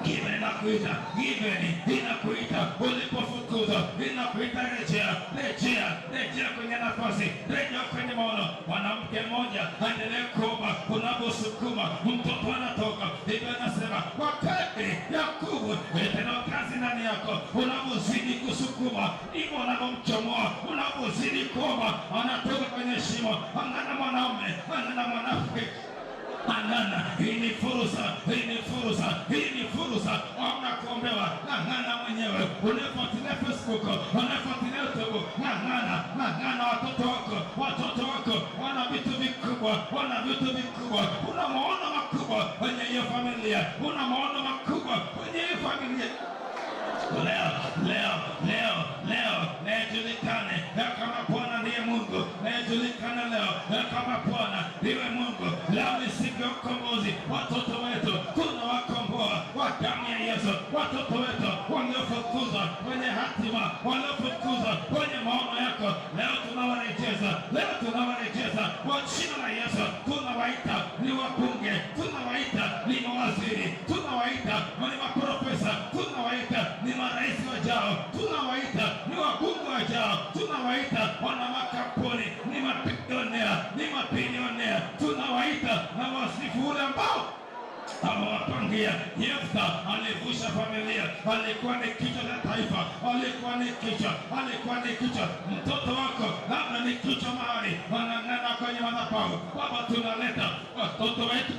S3: Given inakuita, given inakuita, ulipofukuzwa inakuita, rejea, rejea, rejea kwenye nafasi, rejea kwenye maono. Mwanamke mmoja aendelee kuomba, unaposukuma mtoto anatoka. Biblia inasema kwa kadri ya nguvu itendao kazi ndani yako, unapozidi kusukuma ndivyo unapomchomoa. Unapozidi kuomba anatoka kwenye shimo. Angana mwanaume, angana mwanamke, angana. Hii ni fursa, hii ni fursa, hii ni fursa. Hamna kuombewa, ng'ang'ana mwenyewe. Unafuatilia Facebook, unafuatilia YouTube, ng'ang'ana, ng'ang'ana. Watoto wako wana vitu vikubwa, wana vitu vikubwa. Una maono makubwa kwenye hiyo familia, una maono makubwa kwenye hiyo familia. Leo najulikane kama Bwana ndiye Mungu, najulikane leo kama Bwana ndiye Mungu. Leo ni siku ya ukombozi. Watoto wetu tunawakomboa kwa damu ya Yesu. Watoto wetu waliofukuzwa kwenye hatima, waliofukuzwa kwenye maono yako, leo tunawarejeza, leo tunawarejeza kwa jina la Yesu. Tunawaita ni wabunge, tunawaita ni mawaziri, tunawaita ni maprofesa, tunawaita ni marais wajao, tunawaita ni wabunge wajao, tunawaita wana makampuni, ni mabilionea, ni mabilionea, tunawaita na wasifu ule ambao amewapangia. Yefta alivusha familia, alikuwa ni kichwa cha taifa, alikuwa ni kichwa, alikuwa ni kichwa. Mtoto wako labda ni kichwa mahali, wanang'ana kwenye madhabahu. Baba, tunaleta watoto wetu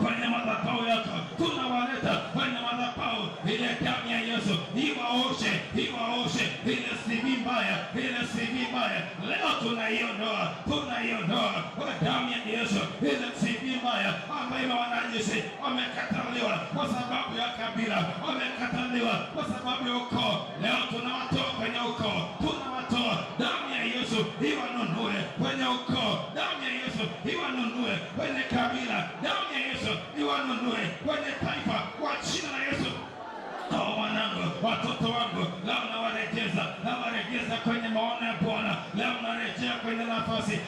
S3: kwenye madhabahu yako, tunawaleta kwenye madhabahu. Ile damu ya Yesu iwaoshe, iwaoshe ile CV mbaya, ile CV mbaya. Leo tunaiondoa, tunaiondoa kwa damu ya Yesu ile CV mbaya ambayo wanajisi wamekataliwa kwa sababu ya kabila, wamekataliwa kwa sababu ya ukoo. Leo tunawatoa kwenye ukoo, tunawatoa. Damu ya Yesu iwanunue kwenye ukoo, damu ya Yesu iwanunue kwenye kabila, damu ya Yesu iwanunue kwenye taifa kwa jina la Yesu. Kwa wanangu, watoto wangu, leo nawarejeza, nawarejeza kwenye maono ya Bwana. Leo narejea kwenye nafasi,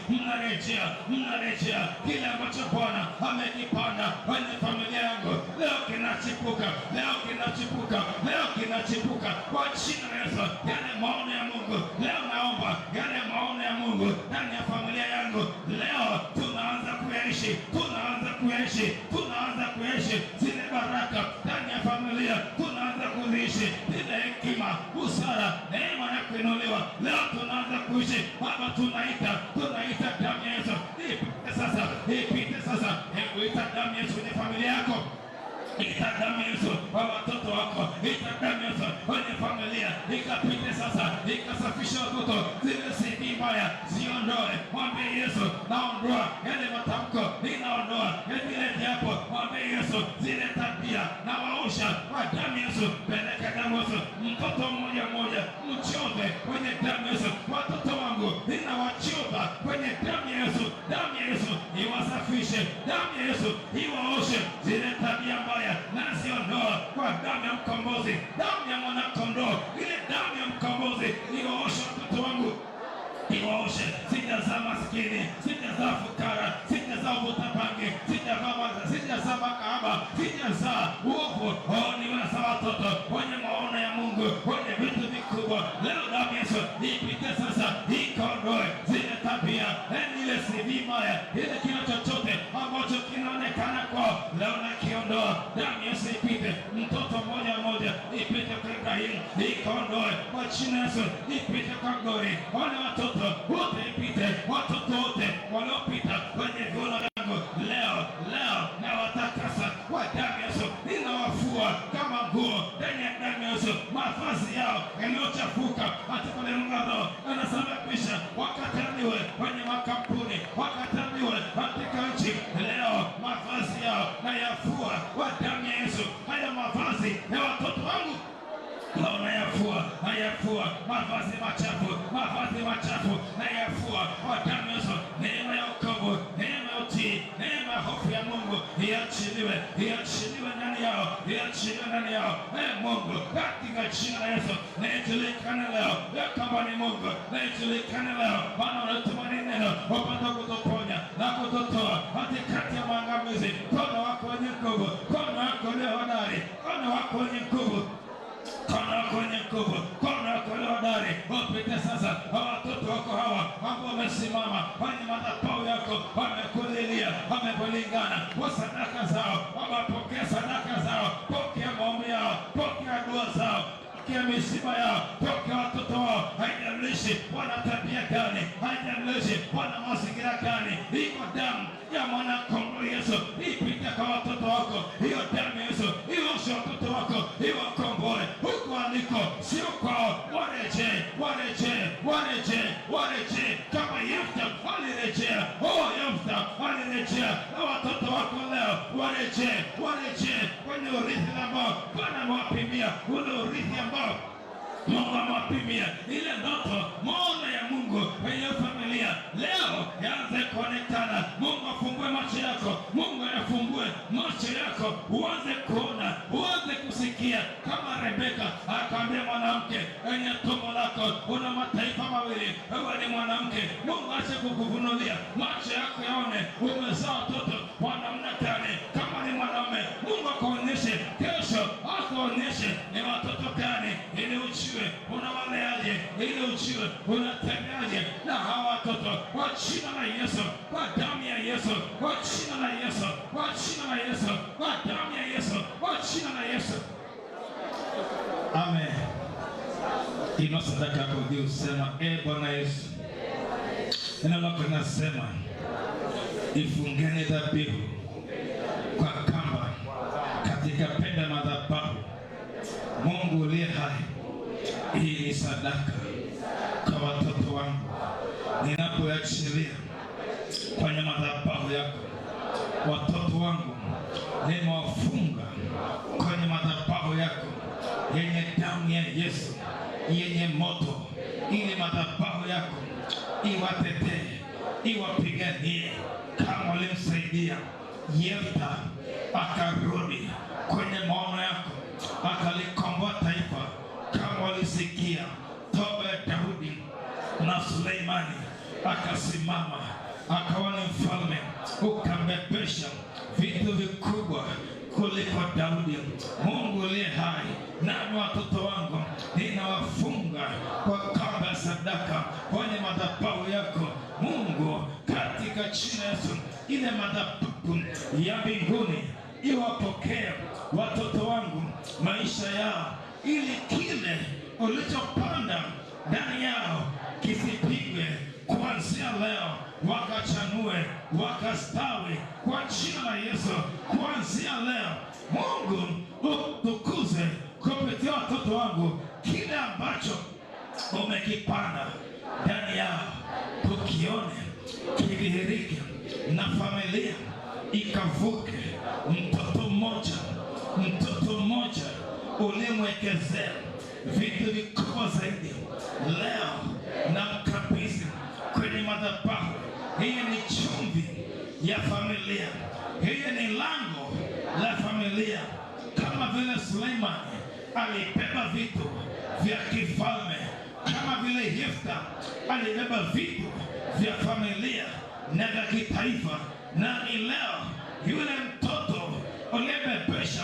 S3: mnarejea kile ambacho Bwana amekipanda kwenye familia yangu. Leo kinachipuka, leo kinachipuka, leo kinachipuka kwa jina la Yesu. Yale maono ya Mungu, leo naomba yale maono ya Mungu ndani ya familia yangu, leo tunaanza kuyaishi, tunaanza kuyaishi, tunaanza kuyaishi zile baraka ndani ya familia. Tunaanza kuishi ile hekima, busara, neema na kuinuliwa. Leo tunaanza kuishi. Baba, tunaita damu ya Yesu ipite sasa, ipite sasa. Hebu ita damu ya Yesu kwenye familia yako, ita damu ya Yesu kwa watoto wako, ita damu ya Yesu kwenye familia, ikapite sasa, ikasafisha watoto. Zile CV mbaya ziondoe. Mwambie Yesu, naondoa yale matamko, ninaondoa yale japo. Mwambie Yesu, zile tabia na waosha kwa damu ya Yesu. Peleka damu ya Yesu, mtoto mmoja mmoja mchove kwenye damu ya Yesu. Watoto wangu ninawachova kwenye damu ya Yesu. Damu ya Yesu iwasafishe, damu ya Yesu iwaoshe zile tabia mbaya, na ziondoa kwa damu ya mkombozi, damu ya mwanakondoo. Ile damu ya mkombozi iwaoshe watoto wangu, iwaoshe. Sijazaa maskini, sijazaa fukara, sijazaa vuta bangi, sijazaa hujazaa uovu. Niweza watoto wenye maono ya Mungu, wenye vitu vikubwa. Leo damu Yesu ipite sasa, ikaondoe zile tabia, ile CV mbaya, ile kila chochote ambacho kinaonekana kwao, leo nakiondoa. Damu Yesu ipite, mtoto mmoja mmoja ipite kwa Ibrahim, ikaondoe kwa jina Yesu, ipite kwa Gori, wale watoto wote ipite, watoto wote waliopita kwenye viuno vyangu leo na watakasa kwa damu Yesu, ninawafua kama nguo ndani ya damu Yesu, mavazi yao yaliyochafuka katika lingano, anasababisha wakataliwe kwenye makampuni, wakataliwe katika nchi. Leo mavazi yao nayafua kwa damu ya Yesu. Haya mavazi ya watoto wangu nayafua mavazi machafu nayafua kwa damu ya Yesu. Neema ya wokovu, neema ya utii, neema ya hofu ya Mungu iachiliwe ndani yao, Mungu, katika jina la Yesu. Najulikane leo kama ni Mungu, najulikane leo, maana unatumani neno wapata kutuponya na kututoa katikati ya maangamizi. Mkono wako wenye nguvu, mkono wako leo hodari, mkono wako wenye nguvu, hodari. Wapite sasa watoto wako hawa ambao wamesimama kwenye madhabahu yako, wamekulilia, wamekulingana kwa sadaka zao, wapokea sadaka zao, pokea maombi yao, pokea dua zao, pokea misiba yao, pokea watoto wao. Haijalishi wana tabia gani, haijalishi wana mazingira gani, iko damu ya mwana kondoo Yesu ipite kwa watoto wako. Hiyo damu ya Yesu ioshe watoto wako, iwakomboe huko aliko, sio kwao. Warejee kama Yefta alirejea. Yefta alirejea na watoto wako leo, warejee kwenye urithi ambao Bwana amewapimia, ule urithi ambao Mungu amewapimia, ile ndoto, maono ya Mungu kwenye familia leo yaanze kuonekana. Mungu afungue macho yako, Mungu afungue macho yako, uanze kuona, uanze kusikia. Kama Rebeka akamwambia mwanamke, enye tumbo lako una mataifa mawili, wewe ni mwanamke. Mungu ache kukufunulia macho yako yaone umezaa watoto wa namna gani. Kama ni mwanaume, Mungu akuonyeshe kesho, akuonyeshe ni watoto gani, ili uchiwe unawaleaje, ili uchiwe unatembeaje na hawa watoto. Kwa jina la Yesu, kwa damu ya Yesu, kwa jina la Yesu, kwa jina la Yesu, kwa damu ya Yesu, kwa jina la Yesu. Amen. Inua sadaka yako juu, sema Bwana Yesu, neno lako linasema ifungeni dhabihu kwa kamba katika pembe madhabahu. Mungu uliye hai, hii ni sadaka kwa watoto wangu ninapoachilia kwenye madhabahu yako. Watoto wangu nimewafunga kwenye madhabahu yako yenye damu ya Yesu, yenye moto, ili madhabahu yako iwatetee, iwapiganie kama ulimsaidia Yefta akarudi kwenye maono yako, akalikomboa taifa. Kama walisikia toba ya Daudi na Suleimani, akasimama akawa ni mfalme, ukambebesha vitu vikubwa kuliko Daudi. Mungu uliye hai, nami watoto wangu ninawafunga kwa kamba ya sadaka kwenye madhabahu yako Mungu, katika jina Yesu. Ile madhabahu ya mbinguni iwapokea watoto wangu, maisha yao, ili kile ulichopanda ndani yao kisipigwe. Kuanzia leo wakachanue, wakastawi kwa jina la Yesu. Kuanzia leo Mungu utukuze kupitia watoto wangu, kile ambacho umekipanda ndani yao tukione kidhihirike, na familia ikavuke. Mtoto mmoja ulimwekezea vitu vikubwa zaidi, leo na mkabidhi kwenye madhabahu. Hii ni chumvi ya familia, hii ni lango la familia. Kama vile Suleimani alibeba vitu vya kifalme, kama vile Yefta alibeba vitu vya familia na vya kitaifa, na ni leo yule mtoto uliyebebesha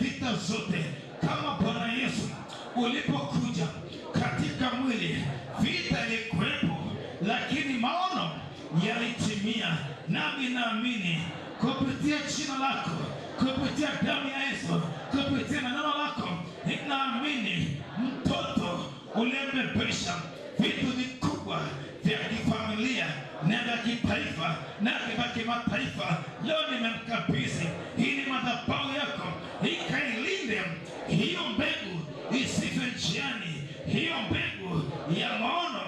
S3: vita zote. Kama Bwana Yesu ulipokuja katika mwili, vita ilikuwepo, lakini maono yalitimia. Nami naamini kupitia jina lako, kupitia damu ya Yesu, kupitia neno lako, ninaamini mtoto uliyembebesha vitu vikubwa vya kifamilia na vya kitaifa na vya kimataifa, leo nimemkabidhi ili madhabahu yako ikailinde hiyo mbegu isife njiani, hiyo mbegu ya maono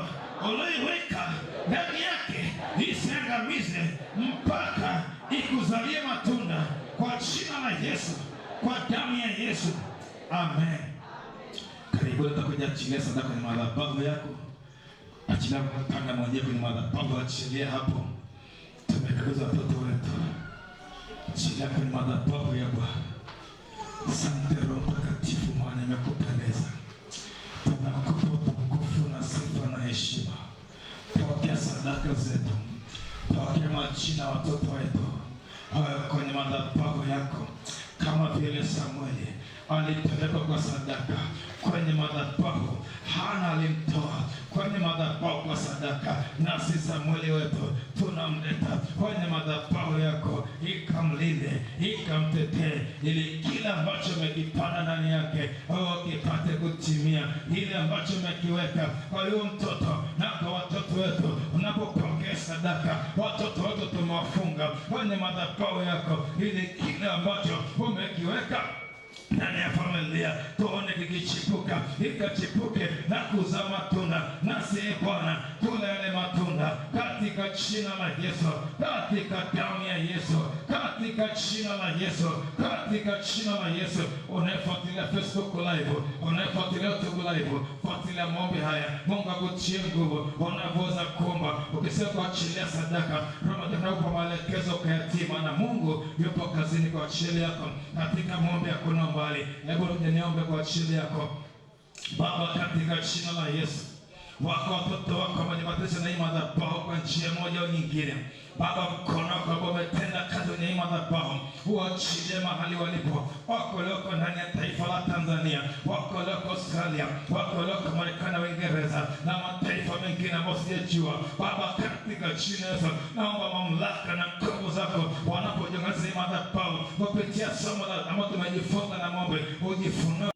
S3: uliyoiweka ndani yake isiangamize mpaka ikuzalie matunda, kwa jina la Yesu, kwa damu ya Yesu, amen. Karibu utakuja achilia sadaka kwenye madhabahu yako, achilia kupanga mwenyewe kwenye madhabahu, achilia hapo. Tumekaza watoto wetu, achilia kwenye madhabahu ya Bwana. Asante Roho Mtakatifu, maana imekupendeza. Tunakupa utukufu na sifa na heshima. Pokea sadaka zetu, pokea majina watoto wetu kwenye madhabahu yako, kama vile Samueli alipelekwa kwa sadaka kwenye madhabahu, Hana alimtoa kwenye madhabahu kwa sadaka, nasi Samueli wetu tunamleta kwenye madhabahu yako, ikamlinde, ikamtetee, ili kila ambacho umekipanda ndani yake kipate kutimia, ile ambacho umekiweka kwa huyo mtoto na kwa watoto wetu. Unapopokea sadaka, watoto wetu tumewafunga kwenye madhabahu yako, ili kile ambacho umekiweka ndani ya familia tuone kikichipuka, ikachipuke na kuzaa matunda. Nasi Bwana tule yale matunda katika jina la Yesu, katika damu ya Yesu, katika jina la Yesu, katika jina la Yesu. Unafuatilia Facebook live, unafuatilia YouTube live, fuatilia maombi haya. Mungu akutie nguvu unaweza kuomba. Ukisema kuachilia sadaka, Roho anakupa maelekezo kwa yatima, na Mungu yupo kazini kwa ajili yako. Katika maombi hakuna mbali. Hebu niombe kwa ajili yako. Baba, katika jina la Yesu, wako watoto wako wamejibadilisha na hii madhabahu kwa njia moja au nyingine. Baba, mkono wako ambao umetenda kazi kwenye hii madhabahu uachilie mahali walipo. Wako walioko ndani ya taifa la Tanzania, wako walioko Australia, wako walioko Marekani, Uingereza na mataifa mengine ambayo sijajua. Baba, katika jina la Yesu, naomba mamlaka na nguvu zako wanapojiunga na hii madhabahu kupitia somo ambalo tumejifunza na maombi, ujifunue